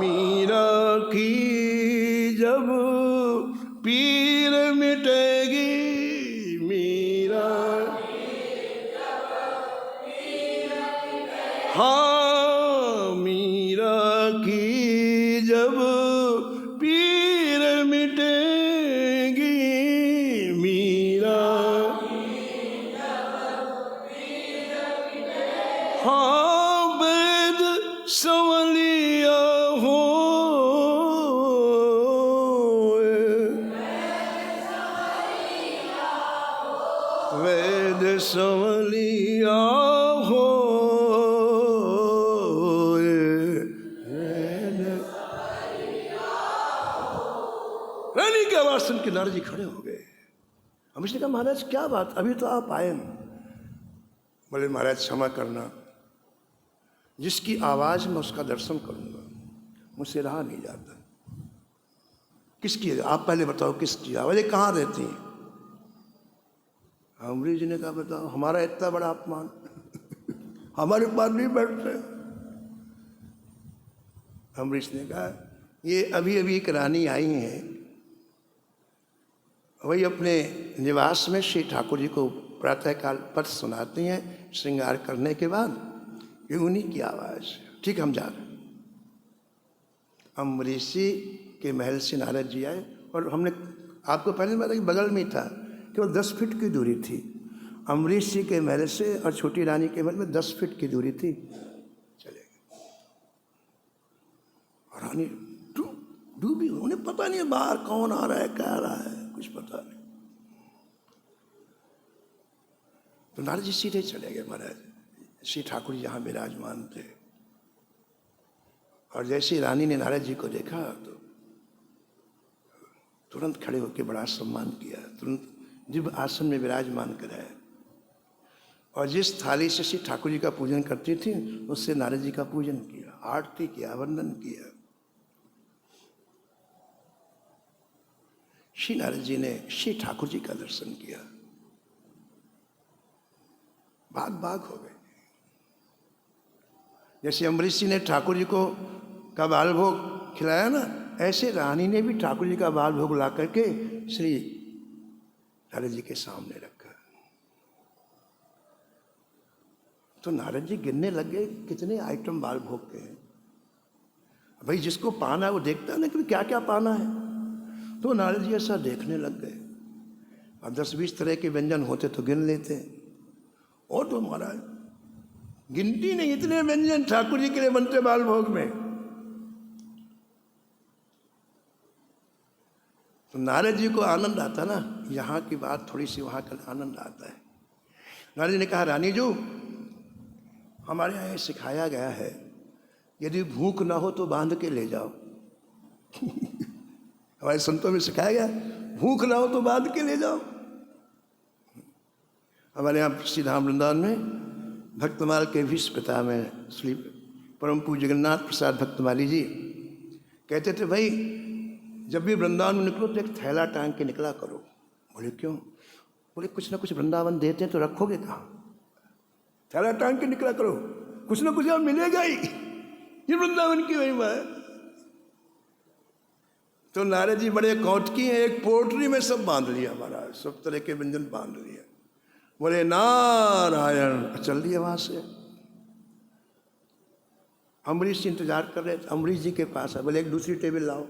A: मीरा की जब पीर मिटेगी, मीरा हाँ मीरा की जब पीर मिटेगी, मीरा हाँ वेद संवलिया हो, वेद संवलिया हो, रानी की आवाज सुन के नारद जी खड़े हो गए। हम इसने कहा महाराज क्या बात, अभी तो आप आए। बोले महाराज क्षमा करना, जिसकी आवाज में उसका दर्शन करूंगा मुझसे रहा नहीं जाता। किसकी? आप पहले बताओ किसकी आवाज? ये कहाँ रहती हैं? अम्बरीश जी ने कहा बताओ, हमारा इतना बड़ा अपमान, हमारे पास नहीं बैठते। अम्बरीश ने कहा ये अभी अभी एक रानी आई हैं, वही अपने निवास में श्री ठाकुर जी को प्रातःकाल पद सुनाती हैं श्रृंगार करने के बाद, ये उन्हीं की आवाज़। ठीक हम जा रहे। अम्बरीश जी के महल से नारद जी आए और हमने आपको पहले बताया कि बगल में था, केवल 10 फीट की दूरी थी अम्बरीश जी के महल से और छोटी रानी के महल में 10 फीट की दूरी थी। चले गए और रानी डूबी, उन्हें पता नहीं बाहर कौन आ रहा है क्या आ रहा है, कुछ पता नहीं। तो नारद जी सीधे चले गए महाराज, श्री ठाकुर जी यहाँ विराजमान थे। और जैसे रानी ने नारद जी को देखा तो तुरंत खड़े होकर बड़ा सम्मान किया, तुरंत दिव्य आसन में विराजमान कराया। और जिस थाली से श्री ठाकुर जी का पूजन करती थी उससे नारद जी का पूजन किया, आरती किया, वंदन किया। श्री नारद जी ने श्री ठाकुर जी का दर्शन किया, बाग बाग हो गए। जैसे अम्बरीश जी ने ठाकुर जी को का बाल भोग खिलाया ना, ऐसे रानी ने भी ठाकुर जी का बाल भोग ला करके श्री नारद जी के सामने रखा। तो नारद जी गिनने लग गए कितने आइटम बाल भोग के हैं। भाई जिसको पाना है वो देखता है ना कि क्या क्या पाना है। तो नारद जी ऐसा देखने लग गए। अब 10-20 तरह के व्यंजन होते तो गिन लेते, और तो महाराज गिनती नहीं, इतने व्यंजन ठाकुर जी के लिए बनते बाल भोग में। तो नारद जी को आनंद आता ना, यहाँ की बात थोड़ी सी वहाँ का आनंद आता है। नारद जी ने कहा, रानी जो हमारे यहाँ ये सिखाया गया है, यदि भूख ना हो तो बांध के ले जाओ। हमारे संतों में सिखाया गया, भूख ना हो तो बांध के ले जाओ। हमारे यहाँ श्रीधाम वृंदावन में भक्तमाल के विश्व पिता में श्री परम पूज्य जगन्नाथ प्रसाद भक्तमाली जी कहते थे, भाई जब भी वृंदावन में निकलो तो एक थैला टांग के निकला करो। बोले क्यों? बोले कुछ ना कुछ वृंदावन देते हैं तो रखोगे कहाँ? थैला टांग के निकला करो, कुछ ना कुछ यहाँ मिलेगा ही। ये वृंदावन की महिमा है। तो नारद जी बड़े कौटकी हैं, एक पोटरी में सब बांध लिया महाराज, सब तरह के व्यंजन बांध लिया। बोले नारायण, चल दिए वहां से। अम्बरीश जी इंतजार कर रहे थे, अम्बरीश जी के पास है, बोले एक दूसरी टेबल लाओ,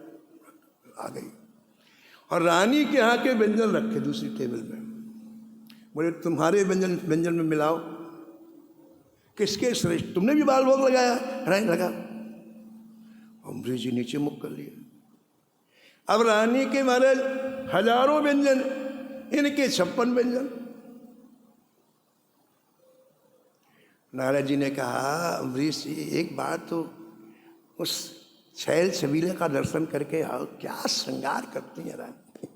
A: आ गई। और रानी के यहाँ के व्यंजन रखे दूसरी टेबल में। बोले तुम्हारे व्यंजन में मिलाओ, किसके श्रेष्ठ? तुमने भी बाल भोग लगाया? नहीं लगा। अम्बरीश जी नीचे मुख कर लिए। अब रानी के महाराज हजारों व्यंजन, इनके 56 व्यंजन। नारद जी ने कहा, अम्बरीश जी एक बार तो उस छैल छबीले का दर्शन करके आओ, क्या श्रृंगार करती है रानी।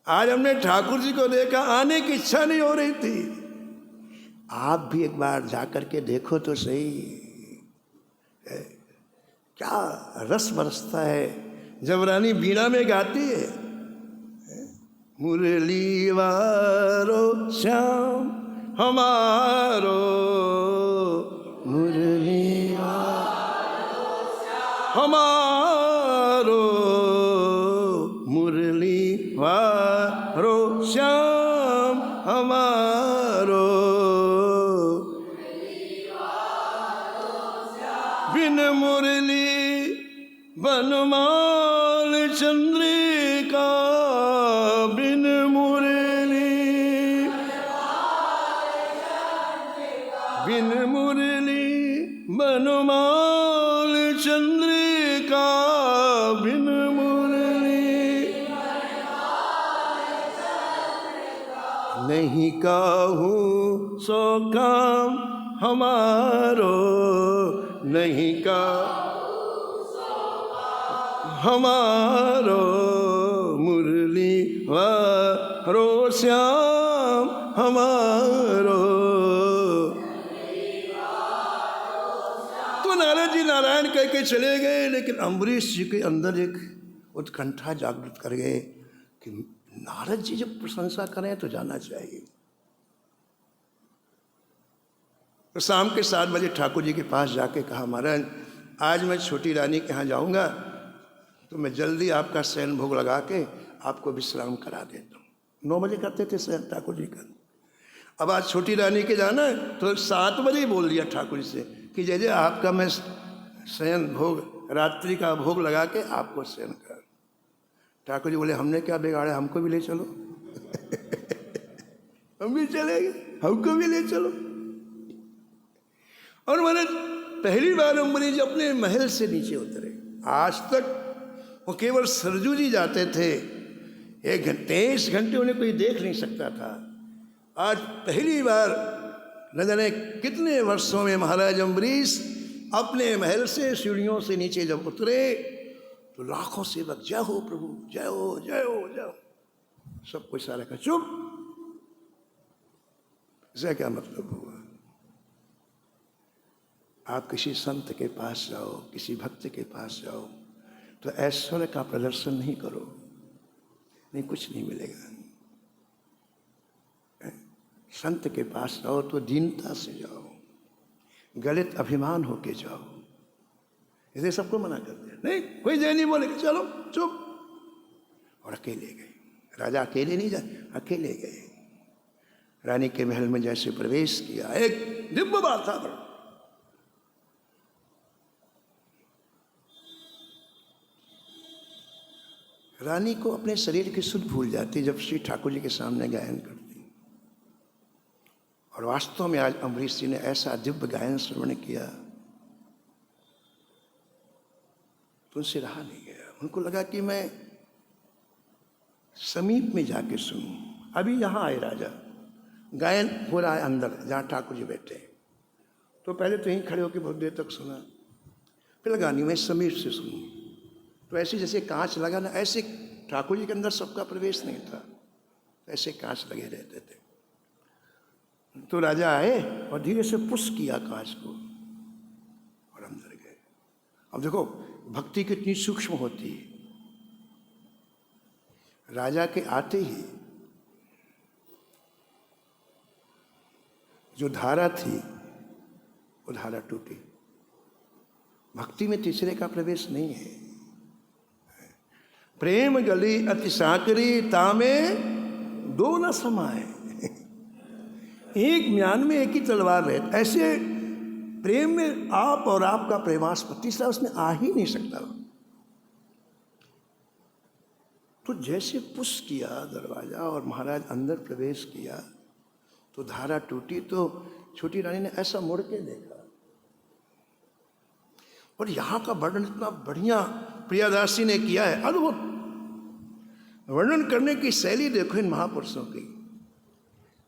A: आज हमने ठाकुर जी को देखा, आने की इच्छा नहीं हो रही थी। आप भी एक बार जाकर के देखो तो सही, क्या रस बरसता है जब रानी बीना में गाती है, मुरली वारो श्याम हमारो, मुरली वारो हमारो, मुरली वारो श्याम हमारो, बिन मुरली बनमाल चंद्रिका, बिन मुरली, बिन मुरली बनमाल चंद्रिका, बिन मुरली नहीं काहूँ सो काम हमारो, नहीं का हमारो, मुरली वारो श्याम हमारो। तो नारद जी नारायण कह के चले गए, लेकिन अम्बरीश जी के अंदर एक उत्कंठा जागृत कर गए कि नारद जी जब प्रशंसा करें तो जाना चाहिए। तो शाम के 7 बजे ठाकुर जी के पास जाके कहा, महाराज आज मैं छोटी रानी के यहाँ जाऊँगा तो मैं जल्दी आपका शयन भोग लगा के आपको विश्राम करा देता हूँ। 9 बजे करते थे शयन ठाकुर जी का। अब आज छोटी रानी के जाना है तो 7 बजे ही बोल दिया ठाकुर जी से कि जय जय आपका मैं शयन भोग रात्रि का भोग लगा के आपको शयन करा। ठाकुर जी बोले हमने क्या बिगाड़ा, हमको भी ले चलो। हम भी चलेंगे, हमको भी ले चलो। और मैंने पहली बार अम्बरीश अपने महल से नीचे उतरे। आज तक वो केवल सरजू जी जाते थे, 23 घंटे उन्हें कोई देख नहीं सकता था। आज पहली बार न जाने कितने वर्षों में महाराज अम्बरीश अपने महल से सीढ़ियों से नीचे जब उतरे तो लाखों सेवक जय हो प्रभु, जय हो जय हो जय हो, सब कुछ सारा का चुप। इसका क्या मतलब हुआ? आप किसी संत के पास जाओ, किसी भक्त के पास जाओ तो ऐश्वर्य का प्रदर्शन नहीं करो, नहीं कुछ नहीं मिलेगा। संत के पास जाओ तो दीनता से जाओ, गलित अभिमान होके जाओ। इसे सबको मना करते हैं, नहीं कोई जय नहीं बोलेगा, चलो चुप। और अकेले गए। राजा अकेले नहीं जाए, अकेले गए। रानी के महल में जैसे प्रवेश किया, एक दिव्य वातावरण, रानी को अपने शरीर की सुध भूल जाती जब श्री ठाकुर जी के सामने गायन करती। और वास्तव में आज अम्बरीश जी ने ऐसा दिव्य गायन श्रवण किया तो उनसे रहा नहीं गया। उनको लगा कि मैं समीप में जाके सुनूं। अभी यहाँ आए राजा, गायन हो रहा है अंदर जहाँ ठाकुर जी बैठे, तो पहले तो यहीं खड़े होकर बहुत देर तक सुना, फिर लगा नहीं मैं समीप से सुनूं। तो ऐसे जैसे कांच लगा ना, ऐसे ठाकुर जी के अंदर सबका प्रवेश नहीं था, ऐसे कांच लगे रहते थे। तो राजा आए और धीरे से पुश किया कांच को और अंदर गए। अब देखो भक्ति कितनी सूक्ष्म होती है। राजा के आते ही जो धारा थी वो धारा टूटी। भक्ति में तीसरे का प्रवेश नहीं है। प्रेम गली अति साकरी तामे दो न समाए। एक म्यान में एक ही तलवार रहे, ऐसे प्रेम में आप और आपका प्रेमास्पद तीसरा उसमें आ ही नहीं सकता। तो जैसे पुश किया दरवाजा और महाराज अंदर प्रवेश किया तो धारा टूटी। तो छोटी रानी ने ऐसा मुड़ के देखा और यहाँ का वर्णन इतना बढ़िया प्रियादासी ने किया है, अद्भुत वर्णन करने की शैली देखो इन महापुरुषों की।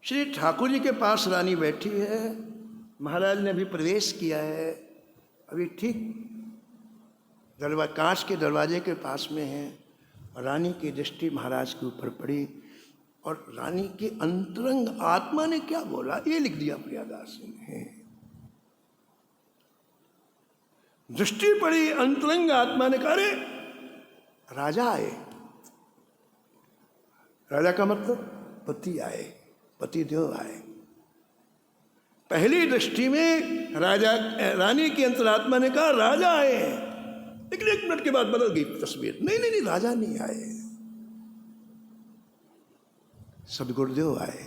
A: श्री ठाकुर जी के पास रानी बैठी है, महाराज ने अभी प्रवेश किया है, अभी ठीक कांच के दरवाजे के पास में है। रानी की दृष्टि महाराज के ऊपर पड़ी और रानी की अंतरंग आत्मा ने क्या बोला ये लिख दिया प्रियादासी ने। दृष्टि पड़ी, अंतरंग आत्मा ने कहा अरे राजा आए। राजा का मतलब पति आए, पति देव आए। पहली दृष्टि में रानी की अंतरात्मा ने कहा राजा आए, लेकिन 1 मिनट के बाद बदल गई तस्वीर। नहीं, राजा नहीं आए, सदगुरुदेव आए।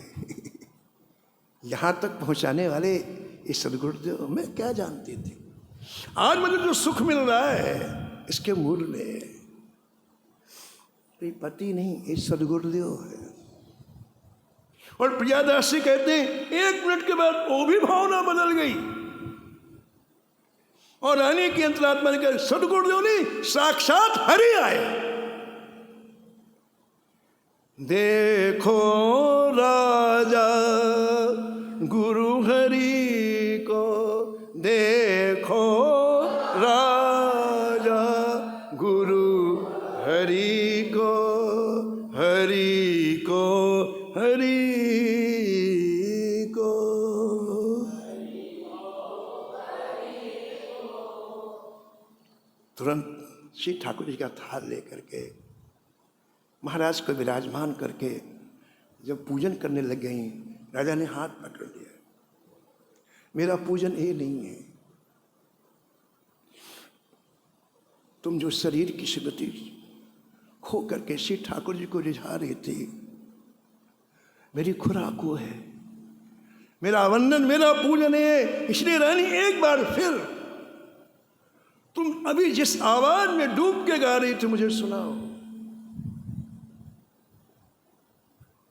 A: यहां तक पहुंचाने वाले ये सदगुरुदेव मैं क्या जानती थी। आज मुझे जो सुख मिल रहा है इसके मूल में पति नहीं, ये सदगुरुदेव है। और प्रियादासी कहते हैं 1 मिनट के बाद वो भी भावना बदल गई और रानी की अंतरात्मा ने कहा सदगुरुदेव नहीं, साक्षात हरि आए। देखो राजा गुरु हरि को, देखो राजा गुरु हरि को, हरि को, हरि को। तुरंत श्री ठाकुर जी का थाल लेकर के महाराज को विराजमान करके जब पूजन करने लग गई, राजा ने हाथ पकड़ लिया, मेरा पूजन ये नहीं है। तुम जो शरीर की स्मृति खो करके श्री ठाकुर जी को रिझा रही थी, मेरी खुराक वो है, मेरा वंदन, मेरा पूजन है। इसलिए रानी एक बार फिर तुम अभी जिस आवाज में डूब के गा रही थी मुझे सुनाओ।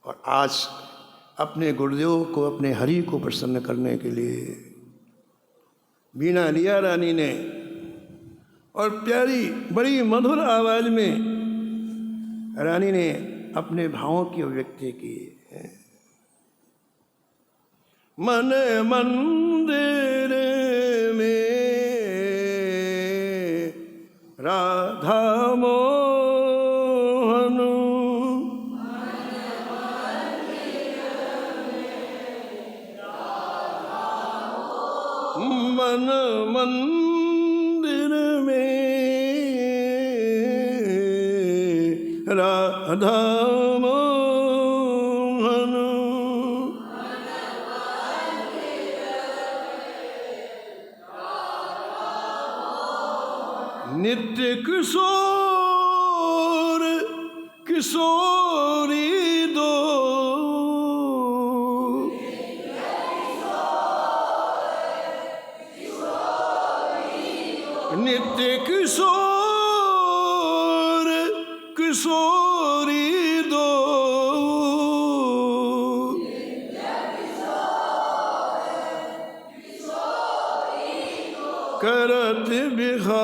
A: और आज अपने गुरुदेव को, अपने हरि को प्रसन्न करने के लिए वीणा लिया रानी ने और प्यारी बड़ी मधुर आवाज में रानी ने अपने भावों की अभिव्यक्ति की। मन मंदिर में राधा मोहन, मन मंदिर में राधा मोहन, नित्य किशोर किशोरी नित्य किशोर किशोरी दो, करत बिहार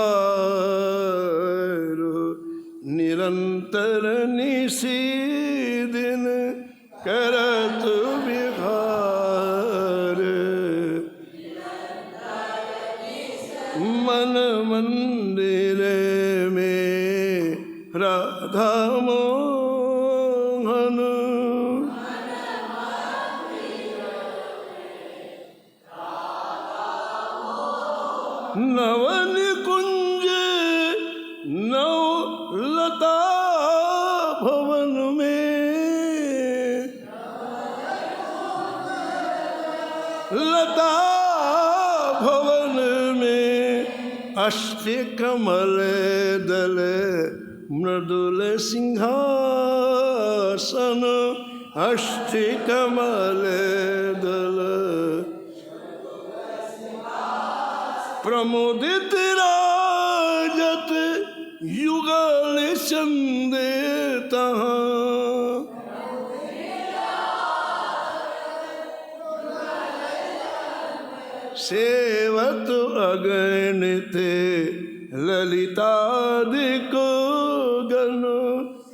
A: निरंतर निसी दिन, करत बिहार मन मंदिर में राधा मोहन, नवन कुंज नव लता भवन में, लता भवन में अष्ट कमल दल मृदुल सिंहासन, अष्ट कमल दल प्रमुदित राजत युगल चंद तहाँ, सेवत अगणित ललितादिक गण,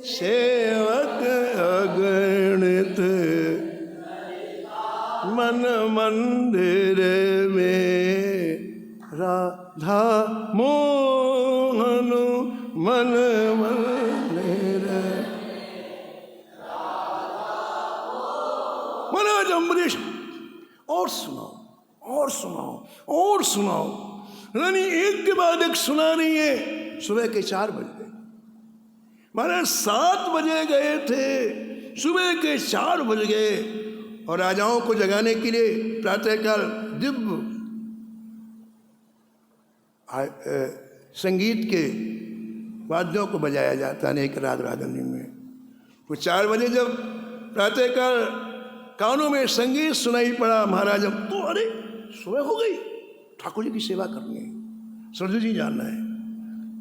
A: सेवक अगणित मन मंदिर में राधा मोहन, मन मंदिर। महाराज अम्बरीश और सुनाओ और सुनाओ और सुनाओ, रानी एक के बाद एक सुना रही है। सुबह के 4 बज गए, महाराज 7 बजे गए थे, सुबह के 4 बज गए और राजाओं को जगाने के लिए प्रातःकाल दिव्य संगीत के वाद्यों को बजाया जाता है अनेक राग रागनी में। वो 4 बजे जब प्रातःकाल कानों में संगीत सुनाई पड़ा महाराज, तो अरे सुबह हो गई, ठाकुर जी की सेवा करनी है, सरजू जी जानना है।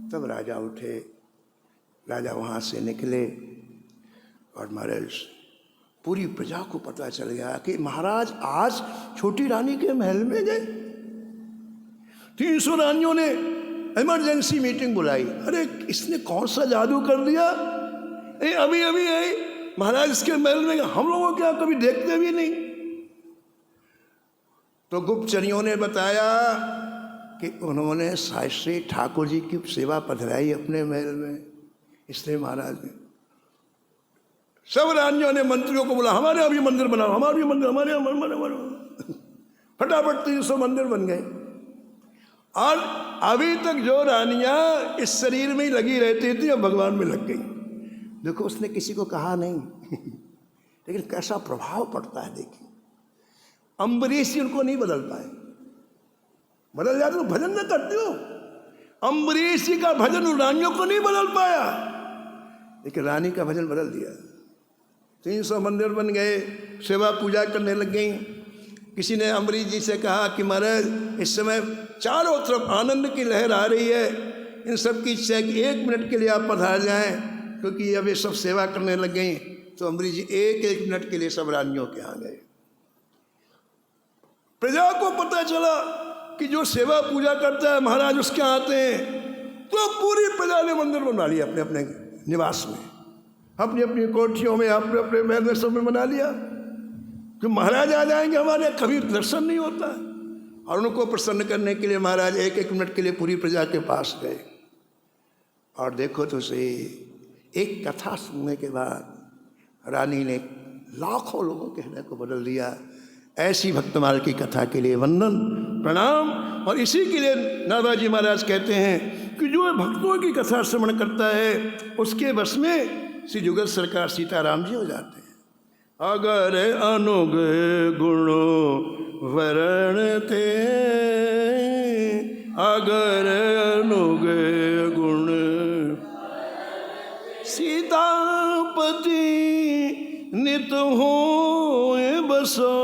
A: तब राजा उठे, राजा वहाँ से निकले और महाराज पूरी प्रजा को पता चल गया कि महाराज आज छोटी रानी के महल में गए। 300 रानियों ने इमरजेंसी मीटिंग बुलाई। अरे इसने कौन सा जादू कर दिया, अभी अभी आई महाराज इसके महल में, हम लोगों क्या कभी देखते भी नहीं। तो गुप्तचरियों ने बताया कि उन्होंने शास्त्री ठाकुर जी की सेवा पधराई अपने महल में, इसलिए महाराज ने सब रानियों ने मंत्रियों को बोला हमारे यहाँ भी मंदिर बनाओ, हमारे भी मंदिर, हमारे यहाँ फटाफट 300 मंदिर बन गए। और अभी तक जो रानियां इस शरीर में ही लगी रहती थी अब भगवान में लग गई। देखो उसने किसी को कहा नहीं लेकिन कैसा प्रभाव पड़ता है। देखिए अम्बरीश जी उनको नहीं बदल पाए, बदल जाते तो भजन न करते हो। अम्बरीश जी का भजन उन रानियों को नहीं बदल पाया, लेकिन रानी का भजन बदल दिया। 300 मंदिर बन गए, सेवा पूजा करने लग गई। किसी ने अम्बरीश जी से कहा कि महाराज इस समय चारों तरफ आनंद की लहर आ रही है, इन सब की इच्छा है कि 1 मिनट के लिए आप पधार जाएं, क्योंकि अब ये सब सेवा करने लग गई। तो अम्बरीश जी 1-1 मिनट के लिए सब रानियों के यहाँ गए। प्रजा को पता चला कि जो सेवा पूजा करता है महाराज उसके आते हैं, तो पूरी प्रजा ने मंदिर बना लिया अपने अपने निवास में, अपनी अपनी कोठियों में, अपने अपने महल में, सब में बना लिया कि महाराज आ जाएंगे हमारे, कभी दर्शन नहीं होता। और उनको प्रसन्न करने के लिए महाराज 1-1 मिनट के लिए पूरी प्रजा के पास गए। और देखो तो सही, एक कथा सुनने के बाद रानी ने लाखों लोगों के हृदय को बदल दिया। ऐसी भक्तमाल की कथा के लिए वंदन प्रणाम। और इसी के लिए नारदाजी महाराज कहते हैं कि जो भक्तों की कथा श्रवण करता है उसके बस में श्री जुगल सरकार सीताराम जी हो जाते हैं। अगर अनुग गुणों वरण थे, अगर अनुग गुण सीतापति नित होए बसो,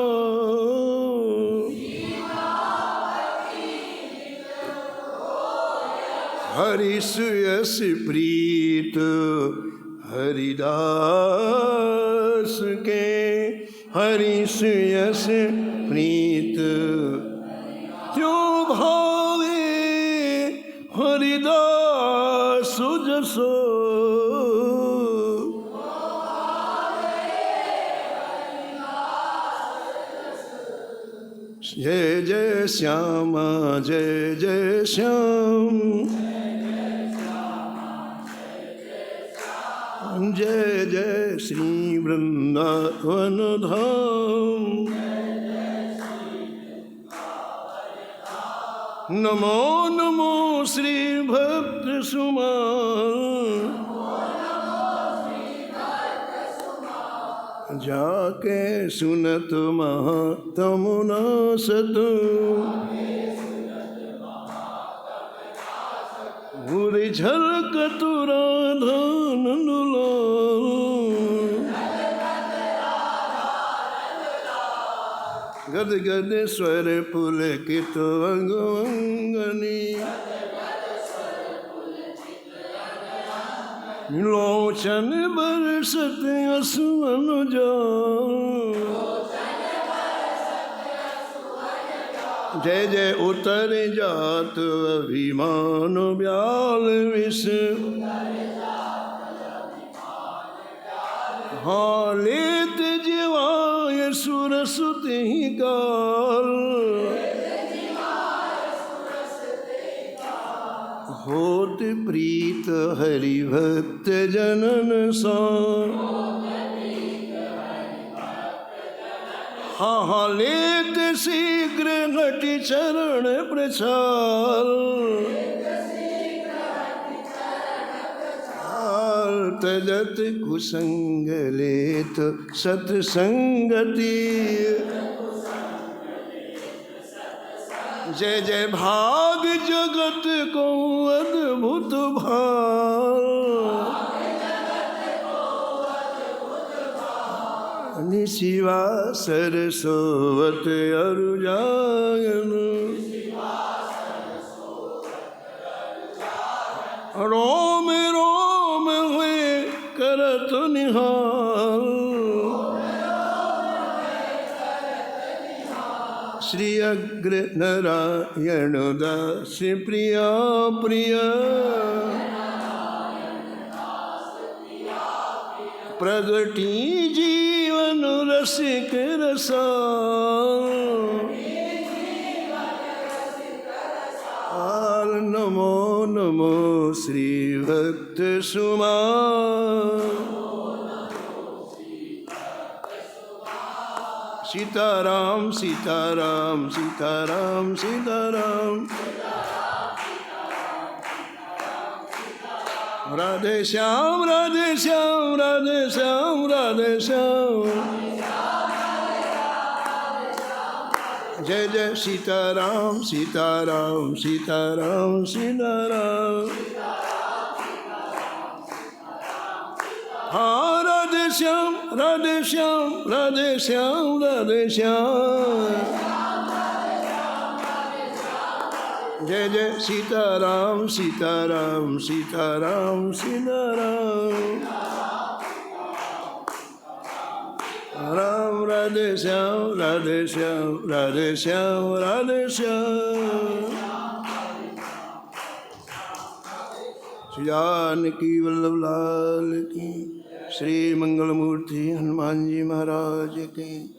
A: हरि सुयस प्रीत हरिदास के, हरि सुयस प्रीत त्यों भावे हरिदास जसो। जय जय श्यामा जय जय श्याम, जय जय श्री वृंदावन धाम। नमो नमो श्री भक्त सुमन, जाके सुनत महात्म नासत, बुरी झलकत राधा नंदलाल। गद गद स्वर पुलकित अंग अंगनी, लोचन बरसत असुवन जाल। जय जय उतर जात अभिमान ब्याल विष, हाँ लेत जीवाय सुरसुत ही काल। होत प्रीत हरि भक्त जनन सा, हाँ हाँ लेत शीघ्र घटि चरण प्रचार। तजत कुसंग लेत सत्संगति, जय जय भाग जगत को अद्भुत भाव। निशिवा सरसोवत अरुजायन, रोम रोम हुए करत निहाल। श्री अग्र नारायण दास प्रिया प्रिय, प्रगटी जीवन रसिक रसाल। नमो नमो श्री भक्त सुमा, सीताराम सीताराम सीताराम सीताराम, राधे श्याम राधे श्याम राधे श्याम राधे श्याम। जय जय सीताराम सीताराम सीताराम सीताराम, हाँ राधे श्याम राधे श्याम राधे श्याम राधे श्याम। जय जय सीताराम सीताराम सीताराम सीताराम, राम राधे श्याम राधे श्याम राधे श्याम राधे श्याम। श्री जानकी वल्लभ लाल की, श्री मंगल मूर्ति हनुमान जी महाराज की।